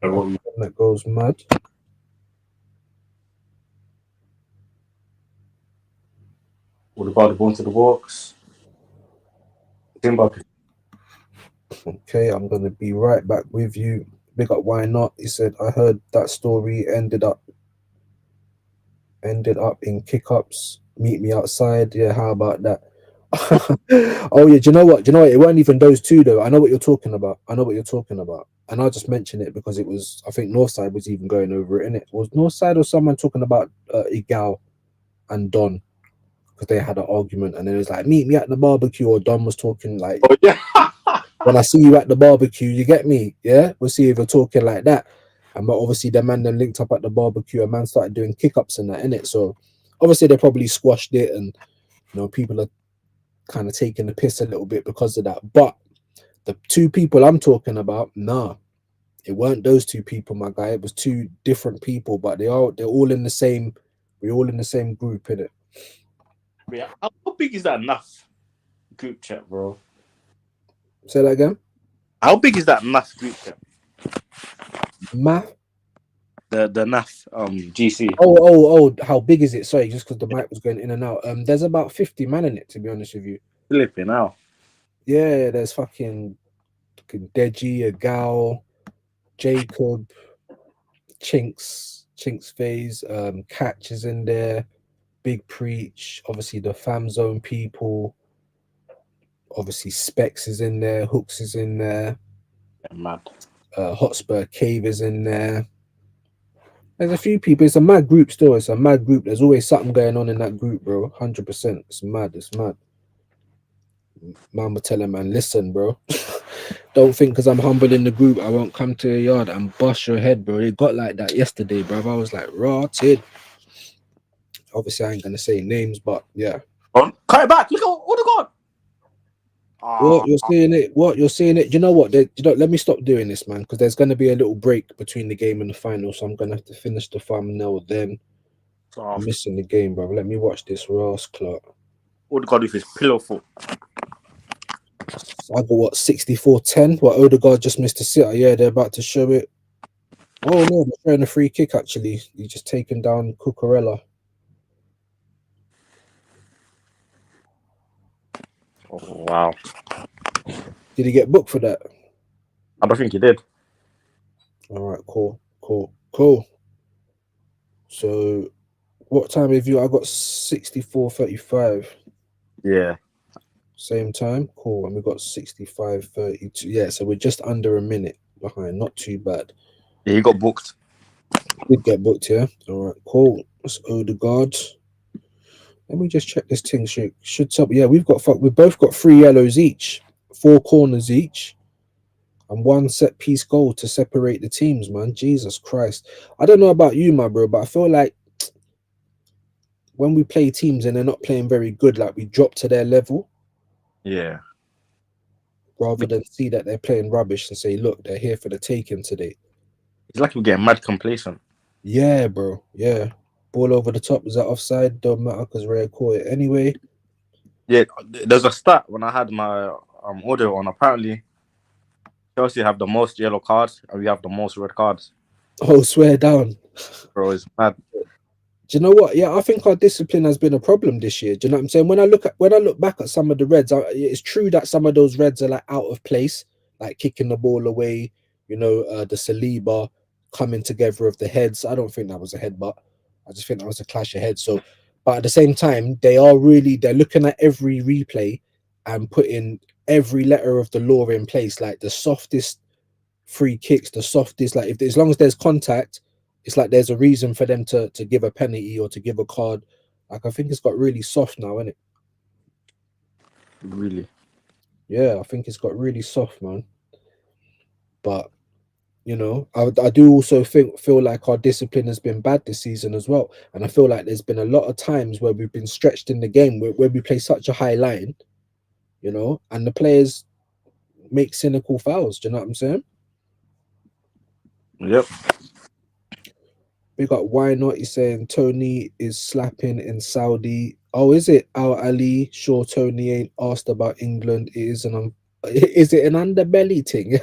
of one that goes mad. What about going to the box? Zimbabwe. Okay, I'm gonna be right back with you. Big up, why not? He said I heard that story ended up in kick-ups. Meet me outside. Yeah, how about that? Oh yeah, do you know what? Do you know what? It weren't even those two though. I know what you're talking about. I know what you're talking about. And I'll just mention it because it was, I think Northside was even going over it, innit? Was Northside or someone talking about Igal and Don because they had an argument and then it was like, meet me at the barbecue, or Don was talking like, Oh yeah. when I see you at the barbecue, you get me? Yeah, we'll see if you're talking like that. And but obviously the man then linked up at the barbecue and man started doing kick-ups and that, innit? So obviously they probably squashed it and people are kind of taking the piss a little bit because of that. But the two people I'm talking about, nah, it weren't those two people, my guy. It was two different people, but they're all in the same. We're all in the same group, innit? Yeah. How big is that NAF group chat, bro? Say that again. How big is that NAF group chat? Math. The NAF GC. Oh, how big is it? Sorry, just because the mic was going in and out. There's about 50 man in it, to be honest with you. Flipping out. Yeah, there's fucking Deji, Agal, Jacob, Chinks Phase, Catch is in there, Big Preach, obviously the Fam Zone people, obviously Specs is in there, Hooks is in there, Yeah, mad. Hotspur Cave is in there. There's a few people. It's a mad group still. It's a mad group. There's always something going on in that group, bro. 100%. It's mad. It's mad. Man will tell him, man, listen, bro. Don't think because I'm humble in the group, I won't come to your yard and bust your head, bro. It got like that yesterday, bro. I was like, rotted. Obviously, I ain't gonna say names, but yeah. Cut it back. Look at what the god. What you're seeing it? What you're seeing it? You know what? Let me stop doing this, man, because there's gonna be a little break between the game and the final, so I'm gonna have to finish the thumbnail then. I'm missing the game, bro. Let me watch this Ross Clark. What the god with his pillow foot. I got what 64-10. What Odegaard just missed a sitter. Yeah, they're about to show it. Oh no, they're showing a free kick actually. He's just taken down Cucurella. Oh wow. Did he get booked for that? I don't think he did. All right, cool. So, what time have you? I got 64:35. Yeah. Same time, cool. And we got 65:32. Yeah, so we're just under a minute behind. Not too bad. Yeah, he got booked. Did get booked, yeah. All right, cool. That's Odegaard. Let me just check this thing. Should up. Yeah, we've both got 3 yellows each, 4 corners each, and 1 set piece goal to separate the teams, man. Jesus Christ. I don't know about you, my bro, but I feel like when we play teams and they're not playing very good, like we drop to their level. Yeah. Rather than see that they're playing rubbish and say, look, they're here for the taking today. It's like we're getting mad complacent. Yeah, bro. Yeah. Ball over the top. Is that offside? Don't matter because Ray caught it anyway. Yeah, there's a stat when I had my audio on. Apparently, Chelsea have the most yellow cards and we have the most red cards. Oh, swear down. Bro, it's mad. Do you know what? Yeah, I think our discipline has been a problem this year. Do you know what I'm saying? When I look back at some of the Reds, it's true that some of those Reds are like out of place, like kicking the ball away. The Saliba coming together of the heads. I don't think that was a headbutt. I just think that was a clash of heads. So, but at the same time, they're looking at every replay and putting every letter of the law in place, like the softest free kicks, the softest, like as long as there's contact, it's like there's a reason for them to give a penalty or to give a card. Like I think it's got really soft now, isn't it? Really? Yeah, I think it's got really soft, man. But You know, I do also feel like our discipline has been bad this season as well, and I feel like there's been a lot of times where we've been stretched in the game where we play such a high line, you know, and the players make cynical fouls. Do you know what I'm saying? Yep. We got why not? He's saying Tony is slapping in Saudi. Oh, is it Al Ali? Sure, Tony ain't asked about England. It is is it an underbelly thing?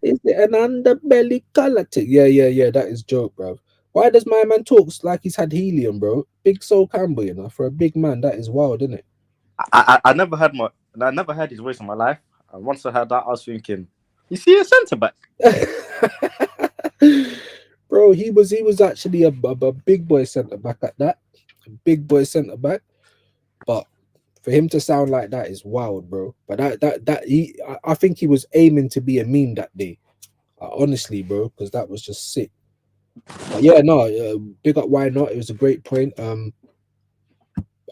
Is it an underbelly color thing? Yeah, yeah, yeah. That is joke, bro. Why does my man talks like he's had helium, bro? Big Soul Campbell, you know, for a big man, that is wild, isn't I never had I never heard his voice in my life. And once I heard that, I was thinking, you see a centre back? it? Bro, he was actually a big boy centre back at that. A big boy centre back. But for him to sound like that is wild, bro. But I think he was aiming to be a meme that day. Honestly, bro, because that was just sick. But yeah, no, big up. Why not? It was a great point.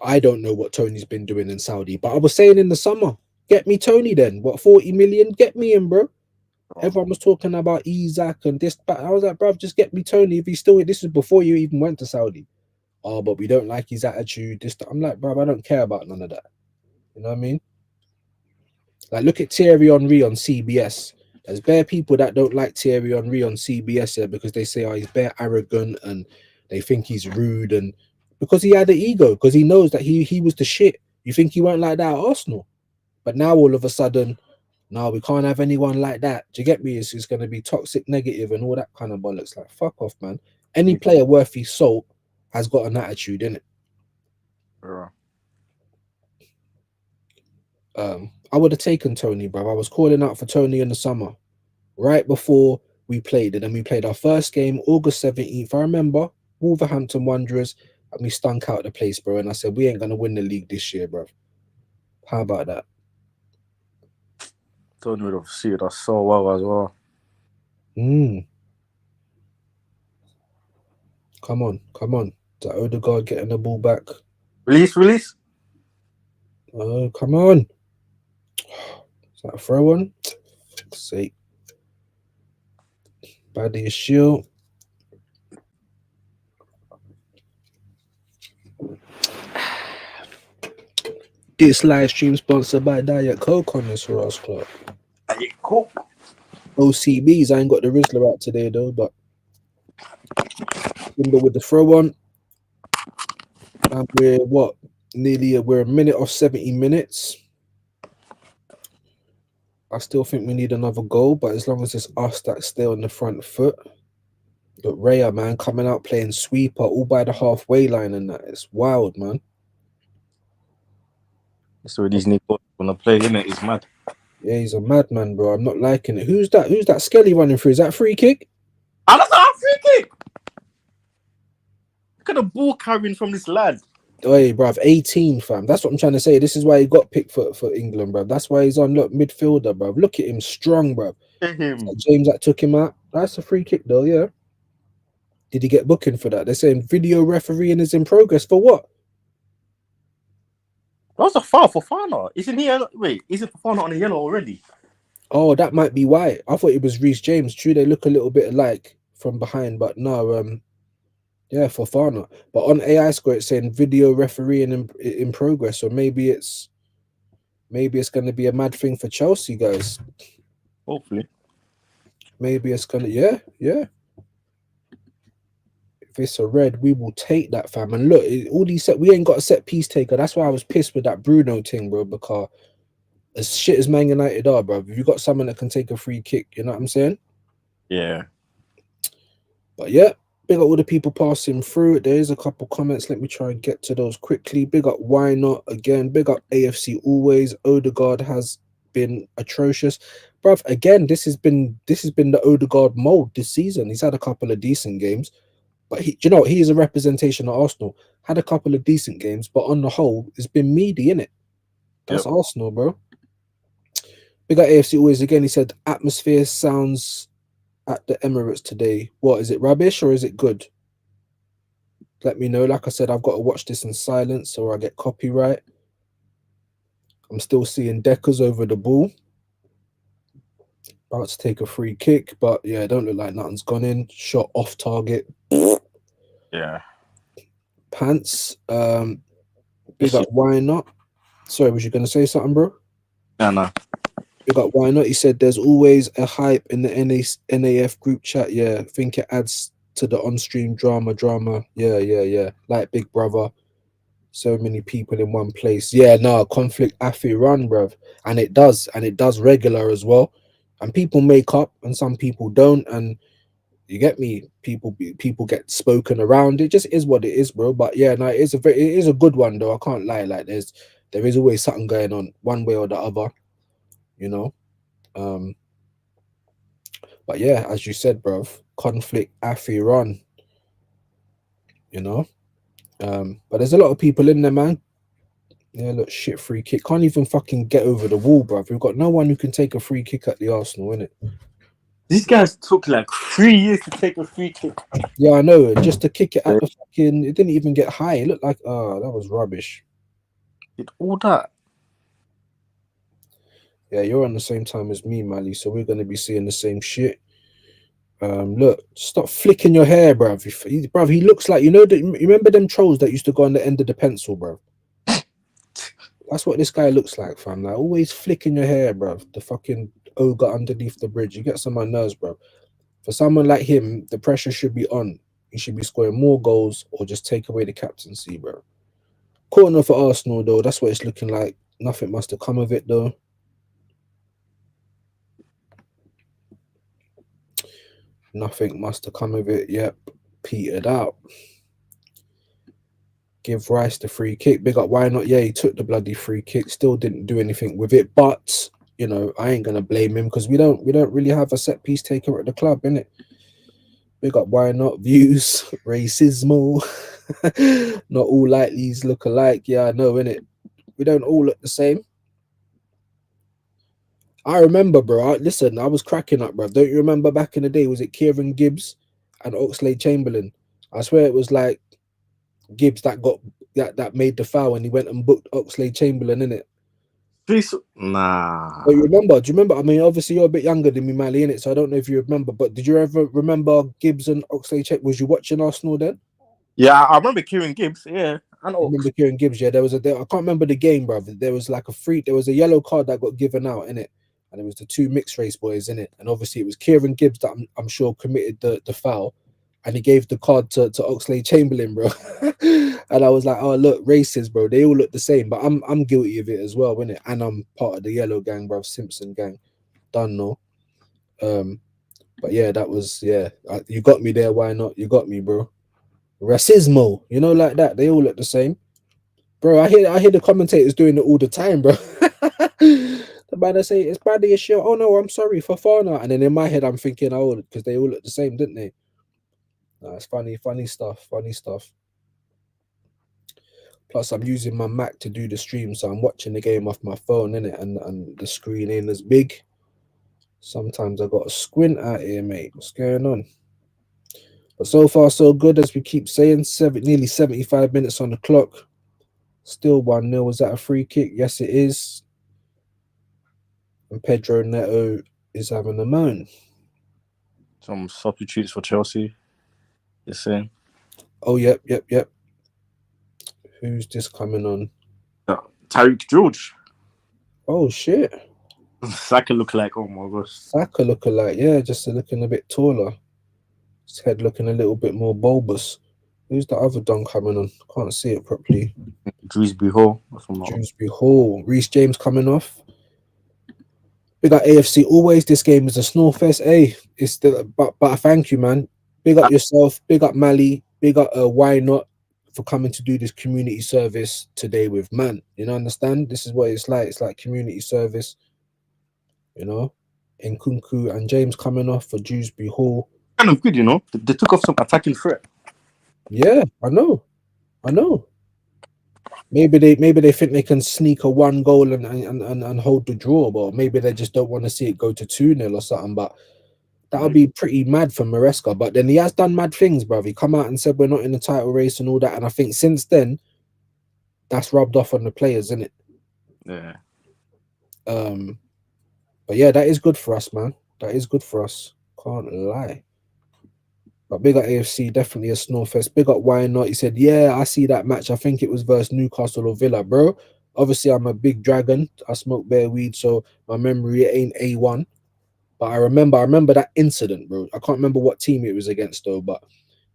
I don't know what Tony's been doing in Saudi, but I was saying in the summer, get me Tony then. What 40 million? Get me in, bro. Everyone was talking about Isaac and this, but I was like, bro, just get me Tony. If he's still, this is before you even went to Saudi. Oh, but we don't like his attitude. This, I'm like, bro, I don't care about none of that. You know what I mean? Like, look at Thierry Henry on CBS. There's bare people that don't like Thierry Henry on CBS here because they say, oh, he's bare arrogant and they think he's rude, and because he had an ego, because he knows that he was the shit. You think he weren't like that at Arsenal, but now all of a sudden, no, we can't have anyone like that. Do you get me? It's going to be toxic, negative, and all that kind of bollocks. Like, fuck off, man. Any player worth his salt has got an attitude in it. Yeah. I would have taken Tony, bro. I was calling out for Tony in the summer, right before we played. And then we played our first game, August 17th. I remember Wolverhampton Wanderers, and we stunk out the place, bro. And I said, we ain't gonna win the league this year, bro. How about that? Tony would have suited us so well as well. Come on, come on. Is that Odegaard getting the ball back? Release. Oh, come on. Is that a throw on? Fuck's sake. Body shield. This live stream sponsored by Diet Coke on this Ross Club. Cool. OCBs. I ain't got the Rizzler out today though, but Timber with the throw on. And we're we're a minute off 70 minutes. I still think we need another goal, but as long as it's us that stay on the front foot. But Raya, man, coming out playing sweeper all by the halfway line and that. It's wild, man. So these niggas wanna play, innit? It's mad. Yeah, he's a madman, bro. I'm not liking it. Who's that? Who's that Skelly running through? Is that free kick? Ah, that's our free kick. Look at the ball carrying from this lad. Hey, bruv, 18, fam. That's what I'm trying to say. This is why he got picked for England, bruv. That's why he's on, look, midfielder, bruv. Look at him, strong, bruv. Him. James that took him out. That's a free kick, though, yeah. Did he get booking for that? They're saying video refereeing is in progress. For what? That was a foul for Fana. Isn't he? Wait, isn't Fana on the yellow already? Oh, that might be why. I thought it was Reece James. True, they look a little bit alike from behind, but no, yeah, for Fana. But on AI score, it's saying video refereeing in progress. So maybe it's going to be a mad thing for Chelsea, guys. Hopefully. Maybe it's gonna, yeah. If it's a red, we will take that, fam. And look, all these we ain't got a set piece taker. That's why I was pissed with that Bruno thing, bro. Because as shit as Man United are, bro, if you got someone that can take a free kick, you know what I'm saying? Yeah. But yeah, big up all the people passing through. There is a couple comments. Let me try and get to those quickly. Big up Why Not again. Big up AFC always. Odegaard has been atrocious, bruv. Again, this has been the Odegaard mold this season. He's had a couple of decent games, but he is a representation of Arsenal. Had a couple of decent games, but on the whole, it's been meaty, innit? That's Arsenal, bro. Big up AFC always again. He said atmosphere sounds at the Emirates today. What is it, rubbish or is it good? Let me know. Like I said, I've got to watch this in silence or I get copyright. I'm still seeing Deckers over the ball. About to take a free kick, but yeah, don't look like nothing's gone in. Shot off target. Yeah. Pants. This Big up. shit. Why not? Sorry, was you gonna say something, bro? Yeah, no. Big up. Why not? He said there's always a hype in the NAF group chat. Yeah, I think it adds to the on-stream drama. Yeah. Like Big Brother. So many people in one place. Yeah, no, conflict affy run, bruv. And it does regular as well. And people make up and some people don't. And you get me, people get spoken around. It just is what it is, bro. But yeah, no, it is a good one though. I can't lie. Like there is always something going on one way or the other, you know. Um, but yeah, as you said, bruv, conflict affy run, you know. But there's a lot of people in there, man. Yeah, look, shit, free kick. Can't even fucking get over the wall, bruv. We've got no one who can take a free kick at the Arsenal, innit? These guys took like 3 years to take a free kick. Yeah, I know. Just to kick it at the fucking, it didn't even get high. It looked like, oh, that was rubbish. Did all that. Yeah, you're on the same time as me, Mali, so we're gonna be seeing the same shit. Look, stop flicking your hair, bruv. Bruv, he looks like, you know, you remember them trolls that used to go on the end of the pencil, bruv? That's what this guy looks like, fam. Like, always flicking your hair, bruv. The fucking ogre underneath the bridge. You get on my nerves, bruv. For someone like him, the pressure should be on. He should be scoring more goals or just take away the captaincy, bro. Corner for Arsenal, though. That's what it's looking like. Nothing must have come of it, though. Nothing must have come of it. Yep. Petered out. Give Rice the free kick. Big up, why not? Yeah, he took the bloody free kick. Still didn't do anything with it. But, you know, I ain't gonna blame him because we don't really have a set piece taker at the club, innit? Big up, why not? Views, racismo. Not all lightlies look alike. Yeah, I know, innit? We don't all look the same. I remember, bro. Listen, I was cracking up, bro. Don't you remember back in the day? Was it Kieran Gibbs and Oxlade-Chamberlain? I swear it was like Gibbs that made the foul and he went and booked Oxlade-Chamberlain, innit? Nah. Oh, you remember? Do you remember? I mean, obviously you're a bit younger than me, Mali, innit? So I don't know if you remember, but did you ever remember Gibbs and Oxlade-Chamberlain? Was you watching Arsenal then? Yeah, I remember Kieran Gibbs. Yeah, I know. I remember Kieran Gibbs. Yeah, I can't remember the game, bro. There was like there was a yellow card that got given out, innit? And it was the two mixed race boys, innit? And obviously it was Kieran Gibbs that I'm sure committed the foul, and he gave the card to Oxlade-Chamberlain, bro. And I was like, oh look, races, bro. They all look the same, but I'm guilty of it as well, innit? And I'm part of the yellow gang, bro, Simpson gang. Done, no. But yeah, that was you got me there. Why not? You got me, bro. Racismo, you know, like that. They all look the same, bro. I hear the commentators doing it all the time, bro. The man say it's Bradley a shit. Oh no, I'm sorry for Fana. And then in my head, I'm thinking, oh, because they all look the same, didn't they? No, it's funny stuff. Plus, I'm using my Mac to do the stream, so I'm watching the game off my phone, innit? And the screen ain't as big. Sometimes I got to squint out here, mate. What's going on? But so far, so good, as we keep saying. Nearly 75 minutes on the clock. Still 1-0. Was that a free kick? Yes, it is. And Pedro Neto is having a moan. Some substitutes for Chelsea. You're saying? Oh, yep. Who's this coming on? Tyreek George. Oh, shit. Saka look like, oh my gosh. Saka looking like, yeah, just looking a bit taller. His head looking a little bit more bulbous. Who's the other don coming on? Can't see it properly. Dewsbury Hall. Dewsbury Hall. Reece James coming off. Big up AFC. Always this game is a snore fest. Hey, it's but thank you, man. Big up yourself. Big up Mali. Big up Why Not for coming to do this community service today with man. You know, understand? This is what it's like. It's like community service. You know, Nkunku and James coming off for Dewsbury Hall. Kind of good, you know. They took off some attacking threat. Yeah, I know. Maybe they think they can sneak a one goal and hold the draw, but maybe they just don't want to see it go to 2-0 or something. But that would be pretty mad for Maresca. But then he has done mad things, bruv. He come out and said we're not in the title race and all that. And I think since then, that's rubbed off on the players, isn't it? Yeah. But yeah, that is good for us, man. That is good for us. Can't lie. But big up AFC, definitely a snowfest. Big up Why Not? He said, yeah, I see that match. I think it was versus Newcastle or Villa, bro. Obviously, I'm a big dragon. I smoke bare weed, so my memory ain't A1. But I remember that incident, bro. I can't remember what team it was against though. But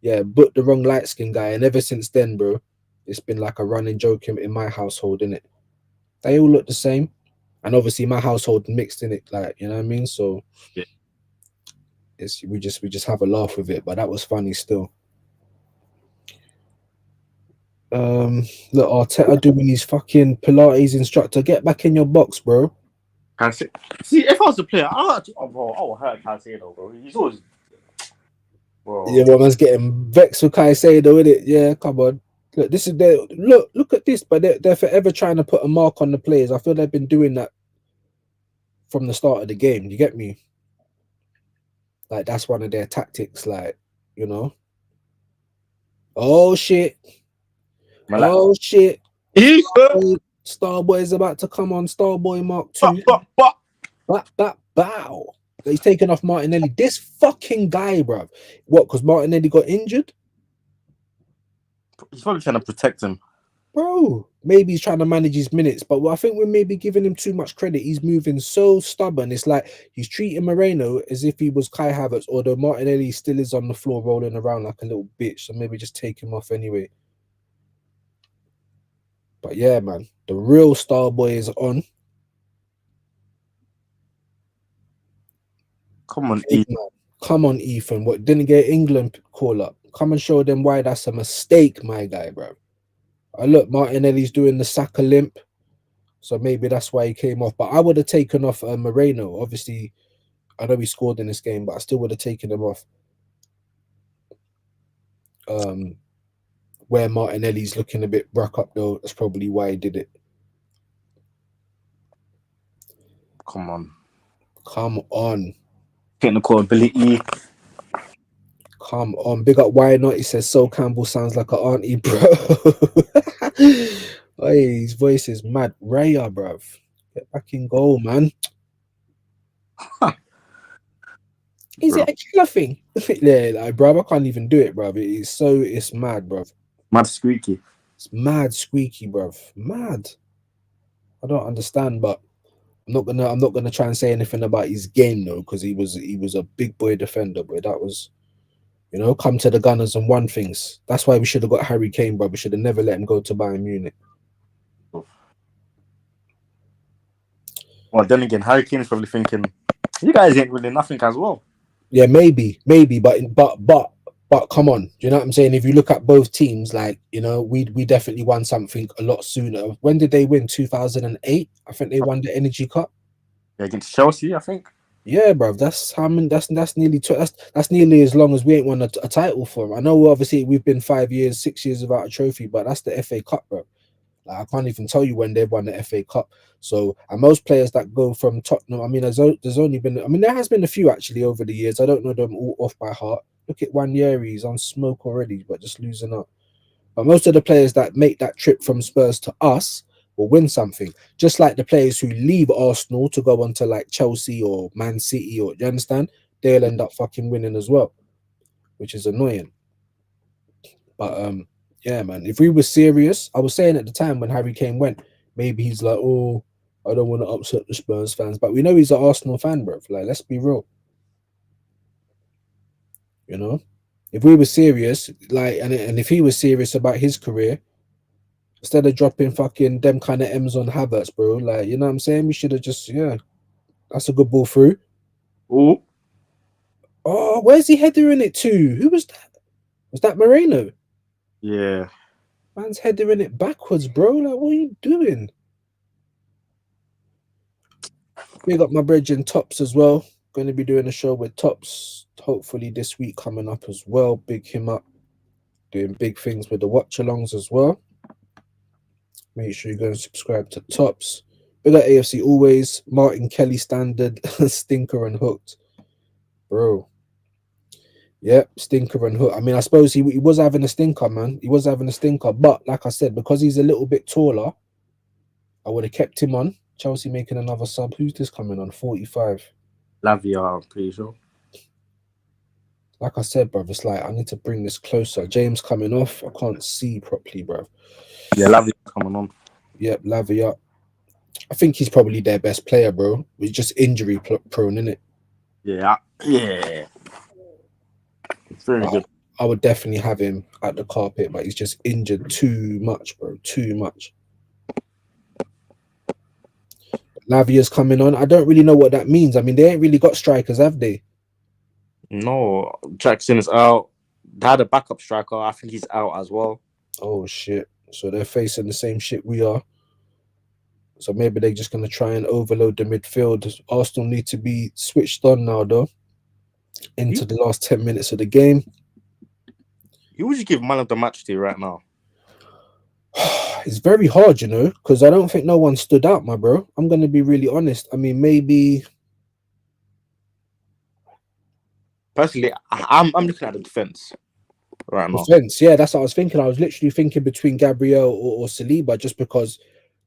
yeah, booked the wrong light skin guy, and ever since then, bro, it's been like a running joke in my household, innit? They all look the same. And obviously my household mixed in it, like, you know what I mean? So Yeah. it's we just have a laugh with it, but that was funny still. Look, Arteta doing his fucking Pilates instructor. Get back in your box, bro. See, if I was a player, I would hurt Caicedo, bro. He's always, bro. Yeah, well, man's getting vexed with Caicedo, with it. Yeah, come on. Look, this is their look at this, but they're forever trying to put a mark on the players. I feel they've been doing that from the start of the game. You get me? Like that's one of their tactics, like, you know. Oh shit. Man, like, Oh shit. he, Starboy is about to come on. Starboy Mark but, 2. Bow. He's taken off Martinelli. This fucking guy, bruv. What? Because Martinelli got injured? he's probably trying to protect him. Bro, maybe he's trying to manage his minutes, but I think we're maybe giving him too much credit. He's moving so stubborn. It's like he's treating Moreno as if he was Kai Havertz, although Martinelli still is on the floor rolling around like a little bitch. So maybe just take him off anyway. But yeah, man, the real star boy is on. Come on, Big man. Come on, Ethan. What didn't get England call up? Come and show them why that's a mistake, my guy, bro. Look, Martinelli's doing the Saka limp, so maybe that's why he came off. But I would have taken off Moreno. Obviously, I know he scored in this game, but I still would have taken him off. Where Martinelli's looking a bit broke up though, that's probably why he did it. Come on. Technical ability. Come on. Big up Why Not? He says Sol Campbell sounds like an auntie, bro. Hey, his voice is mad. Raya, bruv. Get back in goal, man. Is it a killer thing? Yeah, like, bruv, I can't even do it, bruv. It's mad, bruv. Mad squeaky. It's mad squeaky, bruv. Mad. I don't understand, but I'm not gonna try and say anything about his game though, because he was a big boy defender, but that was, you know, come to the Gunners and won things. That's why we should have got Harry Kane, bro. We should have never let him go to Bayern Munich. Well, then again, Harry Kane is probably thinking, you guys ain't winning nothing as well. Yeah, maybe, but come on, do you know what I'm saying? If you look at both teams, like, you know, we definitely won something a lot sooner. When did they win? 2008. I think they won the Energy Cup. Yeah, against Chelsea, I think. Yeah, bro. That's nearly that's nearly as long as we ain't won a title for them. I know, obviously, we've been 5 years, 6 years without a trophy, but that's the FA Cup, bro. Like, I can't even tell you when they've won the FA Cup. So, and most players that go from Tottenham, I mean, there's only been, I mean, there has been a few actually over the years. I don't know them all off by heart. Look at Wanyeri, he's on smoke already, but just losing up. But most of the players that make that trip from Spurs to us will win something. Just like the players who leave Arsenal to go on to like Chelsea or Man City, or, you understand? They'll end up fucking winning as well, which is annoying. But yeah, man, if we were serious, I was saying at the time when Harry Kane went, maybe he's like, oh, I don't want to upset the Spurs fans, but we know he's an Arsenal fan, bro. Like, let's be real. You know, if we were serious, like, and if he was serious about his career, instead of dropping fucking them kind of M's on Havertz, bro, like, you know what I'm saying? We should have just, yeah, that's a good ball through. Oh, where's he headering it to? Who was that? Was that Moreno? Yeah. Man's headering it backwards, bro. Like, what are you doing? Big up my brethren Tops as well. Going to be doing a show with Tops hopefully this week coming up as well. Big him up. Doing big things with the watch alongs as well. Make sure you go and subscribe to Tops. Big up AFC always. Martin Kelly standard. Stinker and hooked. Bro. Yep, stinker and hook. I mean, I suppose he was having a stinker, man. He was having a stinker. But like I said, because he's a little bit taller, I would have kept him on. Chelsea making another sub. Who's this coming on? 45. Lavia, I'm pretty sure. Like I said, bruv, it's like I need to bring this closer. James coming off. I can't see properly, bruv. Yeah, Lavia's coming on. Yep, Lavia. I think he's probably their best player, bro. He's just injury prone, isn't it? Yeah. It's very good. I would definitely have him at the carpet, but he's just injured too much, bro. Too much. Lavia's coming on. I don't really know what that means. I mean, they ain't really got strikers, have they? No, Jackson is out. They had a backup striker. I think he's out as well. Oh shit! So they're facing the same shit we are. So maybe they're just gonna try and overload the midfield. Arsenal need to be switched on now, though. Into the last 10 minutes of the game. Who would you give man of the match to right now? It's very hard, you know, because I don't think no one stood out, my bro. I'm gonna be really honest. I mean, maybe. Personally, I'm looking at the defense right now. Defense, yeah, that's what I was thinking. I was literally thinking between Gabriel or Saliba, just because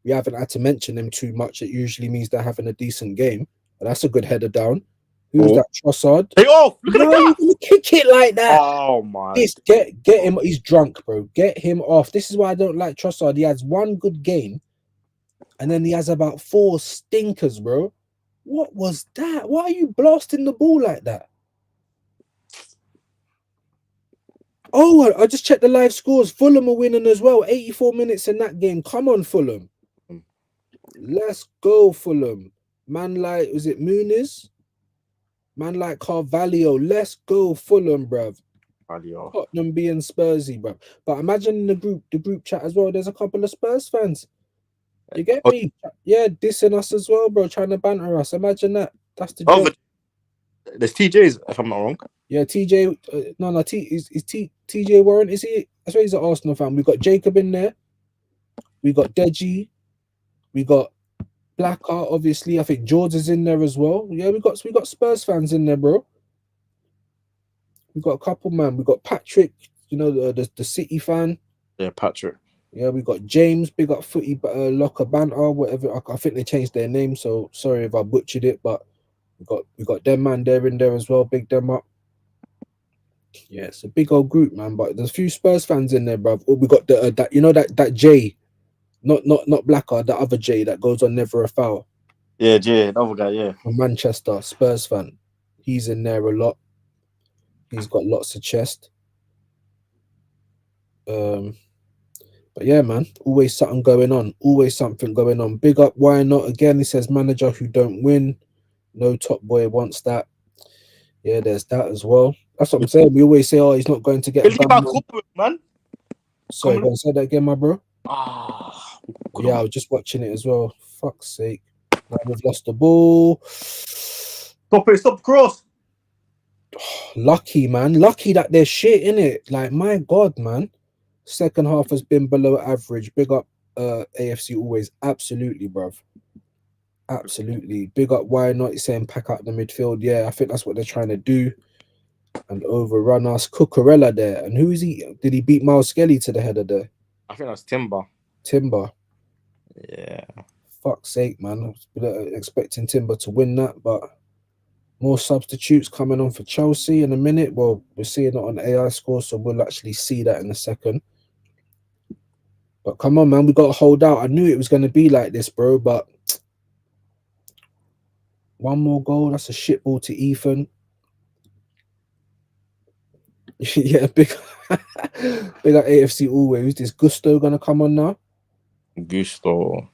we haven't had to mention them too much. It usually means they're having a decent game. But that's a good header down. Who's that? Trossard. Hey, oh, look at No, that! you kick it like that. Oh my! Get him. He's drunk, bro. Get him off. This is why I don't like Trossard. He has one good game, and then he has about 4 stinkers, bro. What was that? Why are you blasting the ball like that? Oh, I just checked the live scores. Fulham are winning as well. 84 minutes in that game. Come on, Fulham. Let's go, Fulham. Man like, was it Muniz? Man like Carvalho. Let's go, Fulham, bruv. Tottenham being Spursy, bruv. But imagine in the group chat as well, there's a couple of Spurs fans. You get me? Yeah, dissing us as well, bro. Trying to banter us. Imagine that. That's the joke. There's TJ's, if I'm not wrong. Yeah, TJ. TJ Warren? Is he? I swear he's an Arsenal fan. We got Jacob in there. We got Deji. We got Blackheart, obviously. I think George is in there as well. Yeah, we got Spurs fans in there, bro. We got a couple, man. We got Patrick, you know, the City fan. Yeah, Patrick. Yeah, we got James, big up Footy Locker Banter, whatever. I think they changed their name, so sorry if I butchered it, but we got them man there in there as well. Big them up. Yeah, it's a big old group, man. But there's a few Spurs fans in there, bruv. Oh, we got the that, you know, that Jay, not Blackheart, the other Jay that goes on Never a Foul. Yeah, Jay, another guy, yeah. From Manchester, Spurs fan. He's in there a lot. He's got lots of chest. But yeah, man, always something going on. Always something going on. Big up, why not? Again, he says manager who don't win. No top boy wants that. Yeah, there's that as well. That's what I'm saying. We always say, oh, he's not going to get a gun, man. Sorry, go and say that again, my bro. Yeah, I was just watching it as well. Fuck's sake. Now we've lost the ball. Stop it, stop cross. Lucky, man. Lucky that there's shit in it. Like, my God, man. Second half has been below average. Big up AFC always. Absolutely, bruv. Absolutely. Big up why not? He's saying pack out the midfield. Yeah, I think that's what they're trying to do. And overrun us. Cucurella there. And who is he? Did he beat Miles Skelly to the header there? I think that's Timber. Yeah. Fuck's sake, man. I was expecting Timber to win that, but more substitutes coming on for Chelsea in a minute. Well, we're seeing it on AI score, so we'll actually see that in a second. But come on, man, we got to hold out. I knew it was going to be like this, bro, but one more goal, that's a shit ball to Ethan. Yeah, big up AFC always. Who's this Gusto going to come on now? Gusto.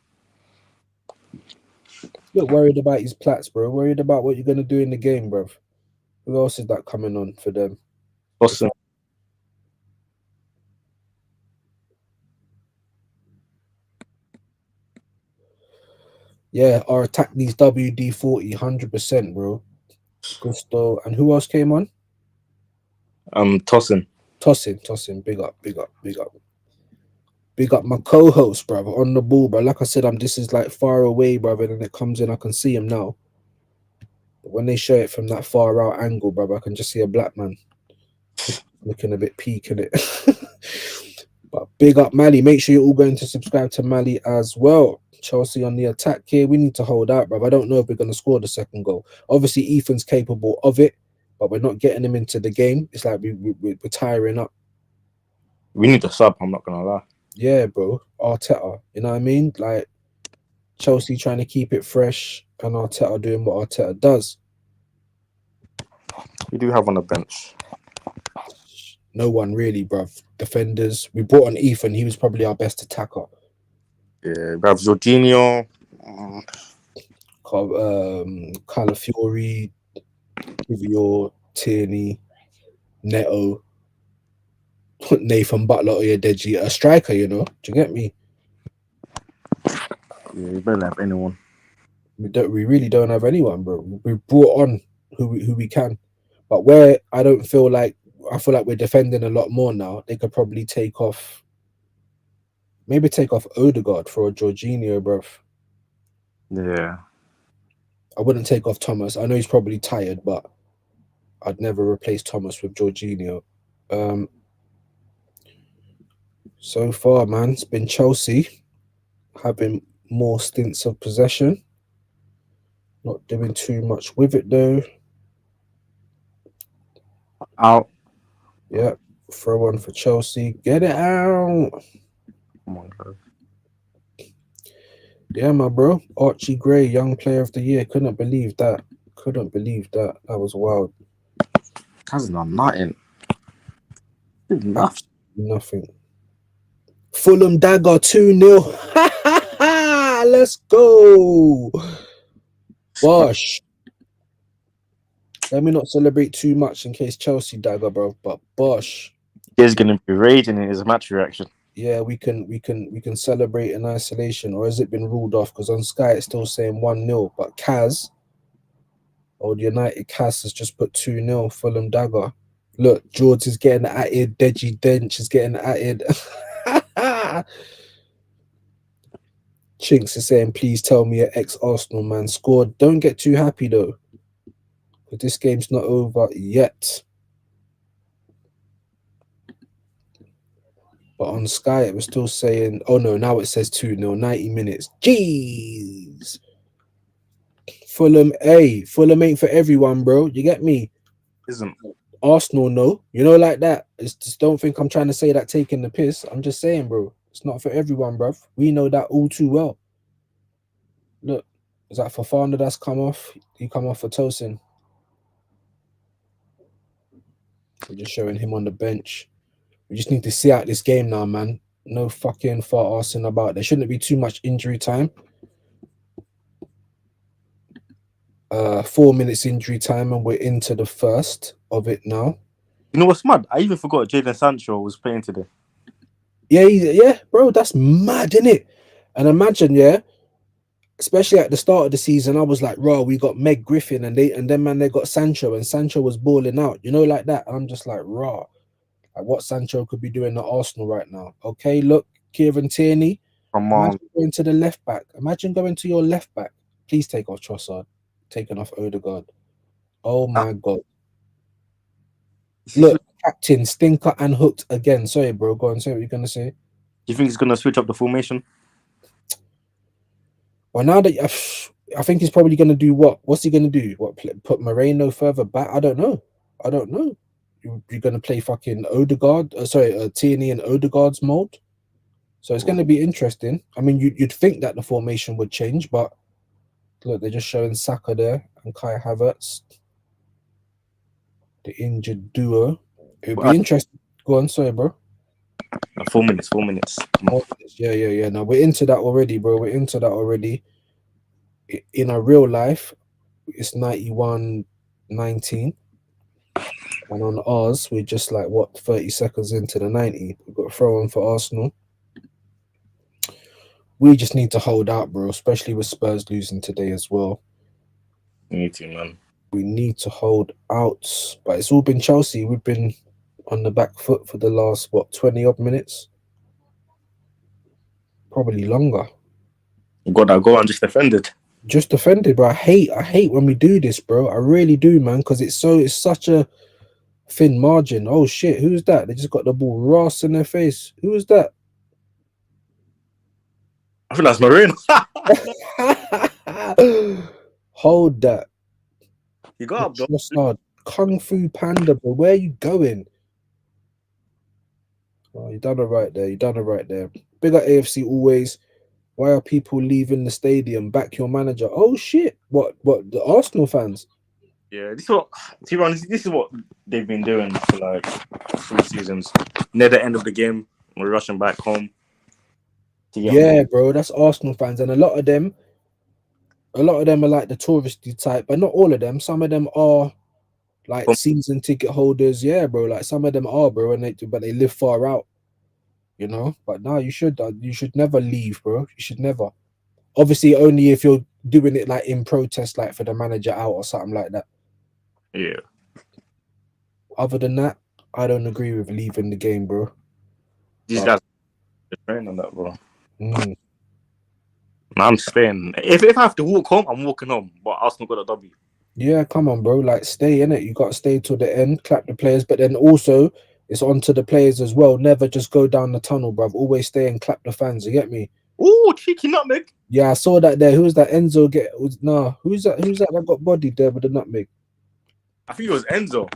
Look worried about his plats, bro. Worried about what you're going to do in the game, bro. Who else is that coming on for them? Awesome. Yeah, or attack these WD-40, 100%, bro. Gusto. And who else came on? Tosin. Big up. Big up my co-host, brother, on the ball, bro. Like I said, this is like far away, brother, and it comes in, I can see him now. But when they show it from that far out angle, brother, I can just see a black man looking a bit peak in it. But big up Mali. Make sure you're all going to subscribe to Mali as well. Chelsea on the attack here. We need to hold out, bruv. I don't know if we're going to score the second goal. Obviously, Ethan's capable of it, but we're not getting him into the game. It's like we're tiring up. We need a sub, I'm not gonna lie. Yeah, bro. Arteta, you know what I mean? Like Chelsea trying to keep it fresh and Arteta doing what Arteta does. We do have on the bench. No one really, bruv. Defenders. We brought on Ethan. He was probably our best attacker. Yeah, we have Jorginho. Calafiori, Kivior, Tierney, Neto, Nathan Butler, Oyedeji, a striker, you know. Do you get me? Yeah, you better have anyone. We really don't have anyone, bro. We brought on who we can. But where I feel like we're defending a lot more now, they could probably take off Odegaard for a Jorginho, bruv. Yeah. I wouldn't take off Thomas. I know he's probably tired, but I'd never replace Thomas with Jorginho. So far, man, it's been Chelsea having more stints of possession. Not doing too much with it, though. Out. Yeah, throw one for Chelsea. Get it out. Come on, guys. Yeah, my bro. Archie Gray, Young Player of the Year. Couldn't believe that. That was wild. That's not nothing. Nothing. Fulham dagger 2-0. Let's go. Bosh. Let me not celebrate too much in case Chelsea dagger, bro. But Bosh. He's gonna be raging in his match reaction. Yeah, we can celebrate in isolation, or has it been ruled off? Because on Sky it's still saying 1-0, but Kaz, Old United Kaz, has just put 2-0 Fulham dagger. Look, George is getting at it. Deji Dench is getting at it. Chinks is saying, please tell me an ex-Arsenal man scored. Don't get too happy though, but this game's not over yet. But on Sky, it was still saying, oh no, now it says 2-0, 90 minutes. Jeez. Fulham ain't for everyone, bro. You get me? Isn't Arsenal, no. You know, like that. It's just, don't think I'm trying to say that taking the piss. I'm just saying, bro. It's not for everyone, bro. We know that all too well. Look, is that Fofana that's come off? He come off for Tosin. We're just showing him on the bench. We just need to see out this game now, man. No fucking far arsing about. There shouldn't be too much injury time. 4 minutes injury time, and we're into the first of it now. You know what's mad? I even forgot Jadon Sancho was playing today. Yeah, bro, that's mad, innit? And imagine, yeah, especially at the start of the season, I was like, raw, we got Meg Griffin, and then they got Sancho, and Sancho was balling out, you know, like that. And I'm just like, raw. Like what Sancho could be doing at Arsenal right now. Okay, look, Kieran Tierney. Come on. Imagine going to the left back. Imagine going to your left back. Please take off Trossard. Taking off Odegaard. Oh my God. Look, captain, stinker and hooked again. Sorry, bro. Go on, say what you're going to say. Do you think he's going to switch up the formation? Well, now that I think he's probably going to do what? What's he going to do? What? Put Moreno further back? I don't know. You're going to play fucking Odegaard, Tierney and Odegaard's mode. So it's going to be interesting. I mean, you'd think that the formation would change, but look, they're just showing Saka there and Kai Havertz, the injured duo. It would be interesting. Go on, sorry, bro. 4 minutes. 4 minutes. Yeah. Now we're into that already, bro. We're into that already. In our real life, it's 91-19. And on ours, we're just like, 30 seconds into the 90. We've got a throw on for Arsenal. We just need to hold out, bro, especially with Spurs losing today as well. Me too, man. We need to hold out. But it's all been Chelsea. We've been on the back foot for the last, 20-odd minutes? Probably longer. You got that goal and just defended. Just defended, bro. I hate when we do this, bro. I really do, man, because it's such a thin margin. Oh shit, who's that? They just got the ball Ross in their face. Who is that? I think that's Moreno. Hold that. He got up though. Trossard. Kung Fu Panda, bro. Where are you going? Oh, you done it right there. You done it right there. Big up AFC always. Why are people leaving the stadium? Back your manager. Oh shit. What the Arsenal fans? Yeah, this is what, to be honest, this is what they've been doing for like 3 seasons. Near the end of the game, we're rushing back home. Yeah, bro, that's Arsenal fans, and a lot of them are like the touristy type, but not all of them. Some of them are like season ticket holders. Yeah, bro, like some of them are, bro, and but they live far out, you know. But no, you should never leave, bro. You should never. Obviously, only if you're doing it like in protest, like for the manager out or something like that. Yeah. Other than that, I don't agree with leaving the game, bro. These guys are trained on that, bro. Mm. I'm staying. If I have to walk home, I'm walking home. But Arsenal got a W. Yeah, come on, bro. Like, stay in it. You got to stay till the end, clap the players, but then also it's on to the players as well. Never just go down the tunnel, bruv. Always stay and clap the fans. You get me? Ooh, cheeky nutmeg. Yeah, I saw that there. Who's that? Enzo who's that? Who's that got bodied there with the nutmeg? I think it was Enzo.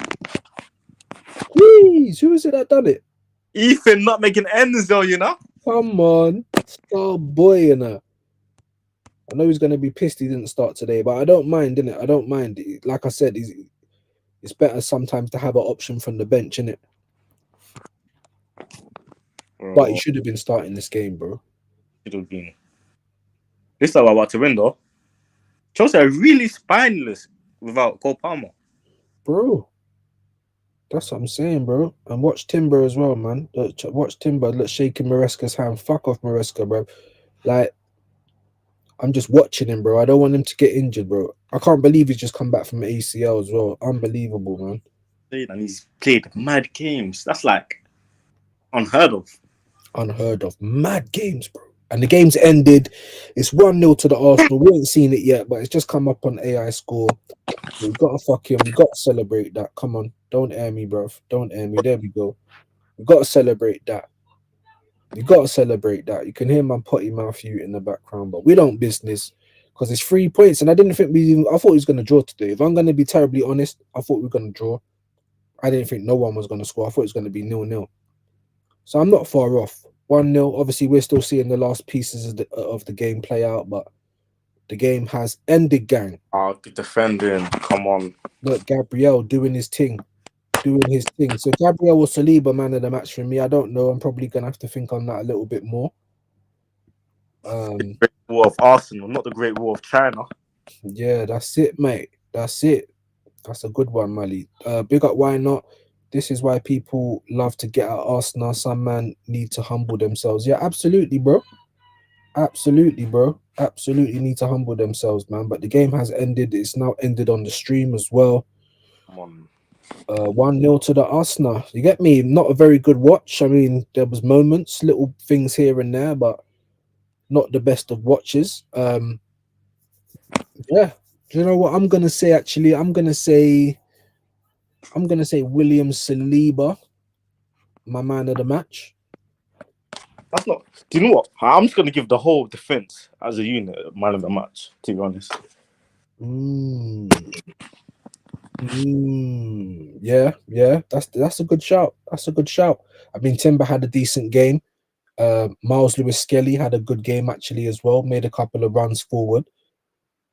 Please, who is it that done it? Ethan nutmegging Enzo, you know? Come on. Star boy, you know. I know he's gonna be pissed he didn't start today, but I don't mind, innit? I don't mind. Like I said, it's better sometimes to have an option from the bench, innit? But he should have been starting this game, bro. Should have been. This time I'm about to win, though. Chelsea are really spineless without Cole Palmer. Bro, that's what I'm saying, bro. And watch Timber as well, man. Watch Timber shaking Maresca's hand. Fuck off, Maresca, bro. Like, I'm just watching him, bro. I don't want him to get injured, bro. I can't believe he's just come back from ACL as well. Unbelievable, man. And he's played mad games. That's like unheard of. Unheard of. Mad games, bro. And the game's ended. It's 1-0 to the Arsenal. We ain't seen it yet, but it's just come up on AI score. We got to fuck him. We got to celebrate that. Come on. Don't air me, bro. Don't air me. There we go. We got to celebrate that. You got to celebrate that. You can hear my potty mouth you in the background, but we don't business because it's 3 points. And I didn't think I thought he was going to draw today. If I'm going to be terribly honest, I thought we were going to draw. I didn't think no one was going to score. I thought it was going to be 0-0. So I'm not far off. 1-0. Obviously, we're still seeing the last pieces of the game play out, but the game has ended, gang. Oh, the defending. Come on. Look, Gabriel doing his thing. So Gabriel or Saliba, man of the match for me. I don't know. I'm probably going to have to think on that a little bit more. The Great War of Arsenal, not the Great War of China. Yeah, that's it, mate. That's it. That's a good one, Mali. Big up, why not? This is why people love to get at Arsenal. Some man need to humble themselves. Yeah, absolutely, bro. Absolutely, bro. Absolutely need to humble themselves, man. But the game has ended. It's now ended on the stream as well. Come on. 1-0 to the Arsenal. You get me? Not a very good watch. I mean, there was moments, little things here and there, but not the best of watches. Yeah. Do you know what I'm gonna say? Actually, I'm gonna say William Saliba, my man of the match. That's not. Do you know what? I'm just gonna give the whole defense as a unit man of the match. To be honest. Yeah. That's a good shout. That's a good shout. I mean, Timber had a decent game. Miles Lewis-Skelly had a good game actually as well. Made a couple of runs forward.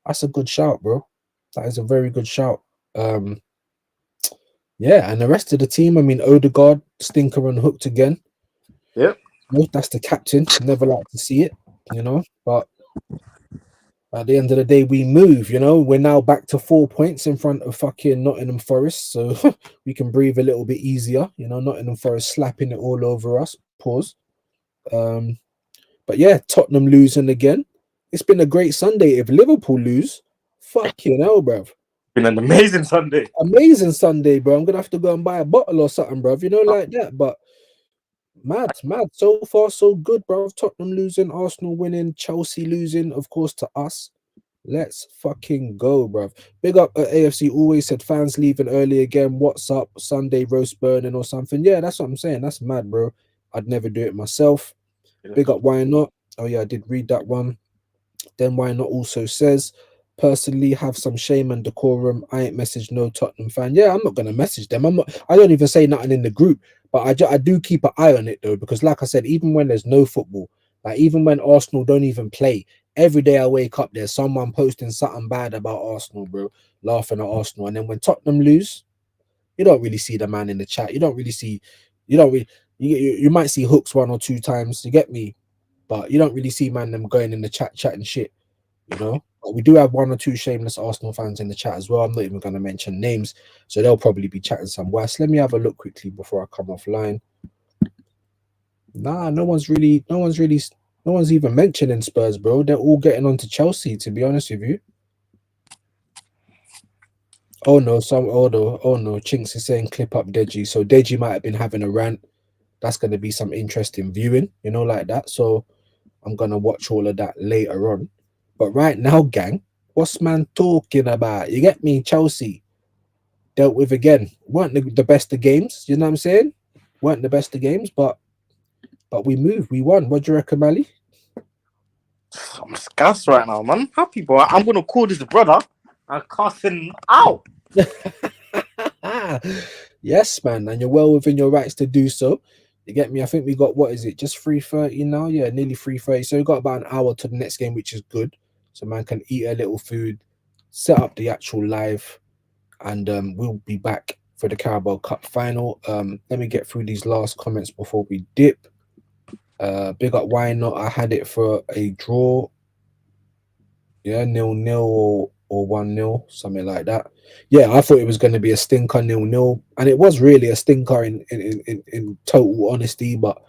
That's a good shout, bro. That is a very good shout. Yeah, and the rest of the team, I mean, Odegaard, stinker and hooked again. Yep. That's the captain. Never like to see it, you know. But at the end of the day, we move, you know. We're now back to 4 points in front of fucking Nottingham Forest. So we can breathe a little bit easier, you know. Nottingham Forest slapping it all over us. Pause. But yeah, Tottenham losing again. It's been a great Sunday. If Liverpool lose, fucking hell, bruv. Been an amazing Sunday. Amazing Sunday, bro. I'm gonna have to go and buy a bottle or something, bruv. You know, like that. But mad. So far, so good, bro. Tottenham losing, Arsenal winning, Chelsea losing, of course, to us. Let's fucking go, bruv. Big up AFC. Always said fans leaving early again. What's up? Sunday roast burning or something. Yeah, that's what I'm saying. That's mad, bro. I'd never do it myself. Big up, why not? Oh yeah, I did read that one. Then why not also says, personally have some shame and decorum. I ain't messaged no Tottenham fan. Yeah, I'm not gonna message them. I'm not. I don't even say nothing in the group, but I do keep an eye on it though, because like I said, even when there's no football, like even when Arsenal don't even play, every day I wake up, there's someone posting something bad about Arsenal, bro, laughing at Arsenal. And then when Tottenham lose, you don't really see the man in the chat. You don't really see. You don't really. You might see Hooks one or two times. You get me? But you don't really see man them going in the chat chatting shit, you know. But we do have one or two shameless Arsenal fans in the chat as well. I'm not even going to mention names, so they'll probably be chatting some worse. Let me have a look quickly before I come offline. Nah, no one's even mentioning Spurs, bro. They're all getting on to Chelsea, to be honest with you. Oh no, oh no, Chinks is saying clip up Deji. So Deji might have been having a rant. That's going to be some interesting viewing, you know, like that. So I'm gonna watch all of that later on. But right now, gang, what's man talking about? You get me? Chelsea dealt with again. Weren't the best of games, you know what I'm saying? Weren't the best of games, but we moved, we won. What do you reckon, Mali? I'm scarce right now, man. Happy boy. I'm gonna call this brother and cast him out. Yes, man, and you're well within your rights to do so. You get me? I think we got, what is it, just 3:30 now? Yeah, nearly 3:30. So we got about an hour to the next game, which is good. So man can eat a little food, set up the actual live, and we'll be back for the Carabao Cup final. Let me get through these last comments before we dip. Big up, why not? I had it for a draw. Yeah, 0-0 or 1-0, something like that. Yeah, I thought it was going to be a stinker 0-0, and it was really a stinker in total honesty. But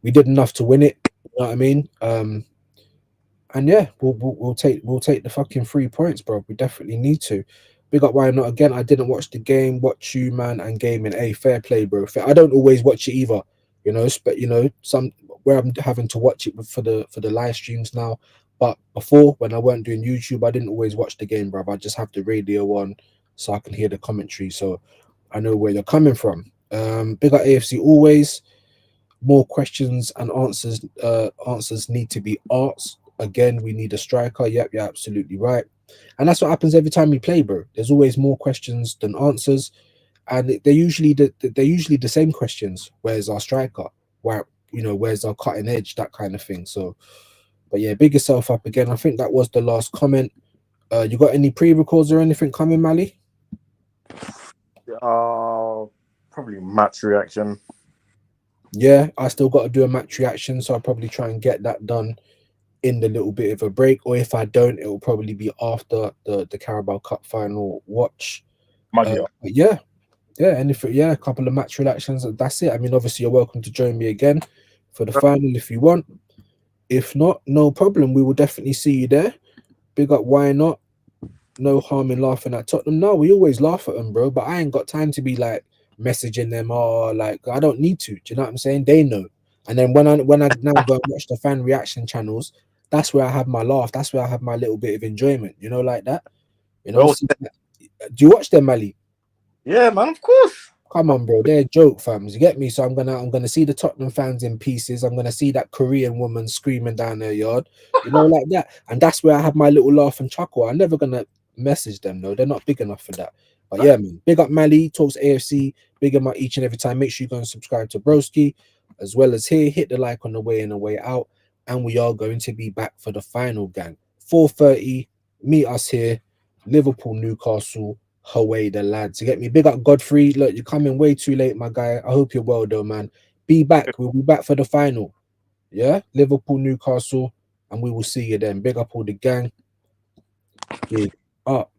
we did enough to win it. You know what I mean? And yeah, we'll take the fucking 3 points, bro. We definitely need to. Big up, why not? Again, I didn't watch the game. Watch you, man, and gaming. Hey, fair play, bro. I don't always watch it either, you know. But you know, some where I'm having to watch it for the live streams now. But before, when I weren't doing YouTube, I didn't always watch the game, bro. I just have the radio on so I can hear the commentary, so I know where you're coming from. Big up AFC always. More questions and answers. Answers need to be asked. Again, we need a striker. Yep, you're absolutely right. And that's what happens every time we play, bro. There's always more questions than answers, and they're usually the same questions. Where's our striker? Where, you know, where's our cutting edge? That kind of thing. So, but yeah, big yourself up again. I think that was the last comment. You got any pre-records or anything coming, Mali? Probably match reaction. Yeah, I still got to do a match reaction, so I'll probably try and get that done in the little bit of a break, or if I don't, it will probably be after the Carabao Cup final watch. Yeah, and if a couple of match reactions, that's it. I mean, obviously, you're welcome to join me again for the final if you want. If not, no problem. We will definitely see you there. Big up, why not? No harm in laughing at Tottenham. No, we always laugh at them, bro. But I ain't got time to be like messaging them or like I don't need to. Do you know what I'm saying? They know. And then when I now go and watch the fan reaction channels, that's where I have my laugh. That's where I have my little bit of enjoyment. You know, like that. You know. Do you watch them, Mali? Yeah, man. Of course. Come on, bro. They're joke fams. You get me? So I'm gonna see the Tottenham fans in pieces. I'm gonna see that Korean woman screaming down their yard. You know, like that. And that's where I have my little laugh and chuckle. I'm never gonna message them though. They're not big enough for that. But yeah, man. Big up Mali, Talks AFC. Big up each and every time. Make sure you go and subscribe to Broski, as well as here. Hit the like on the way in the way out. And we are going to be back for the final, gang. 4:30. Meet us here. Liverpool, Newcastle. Away the lads. You get me? Big up Godfrey. Look, you're coming way too late, my guy. I hope you're well though, man. Be back. We'll be back for the final. Yeah, Liverpool, Newcastle, and we will see you then. Big up all the gang. Big up.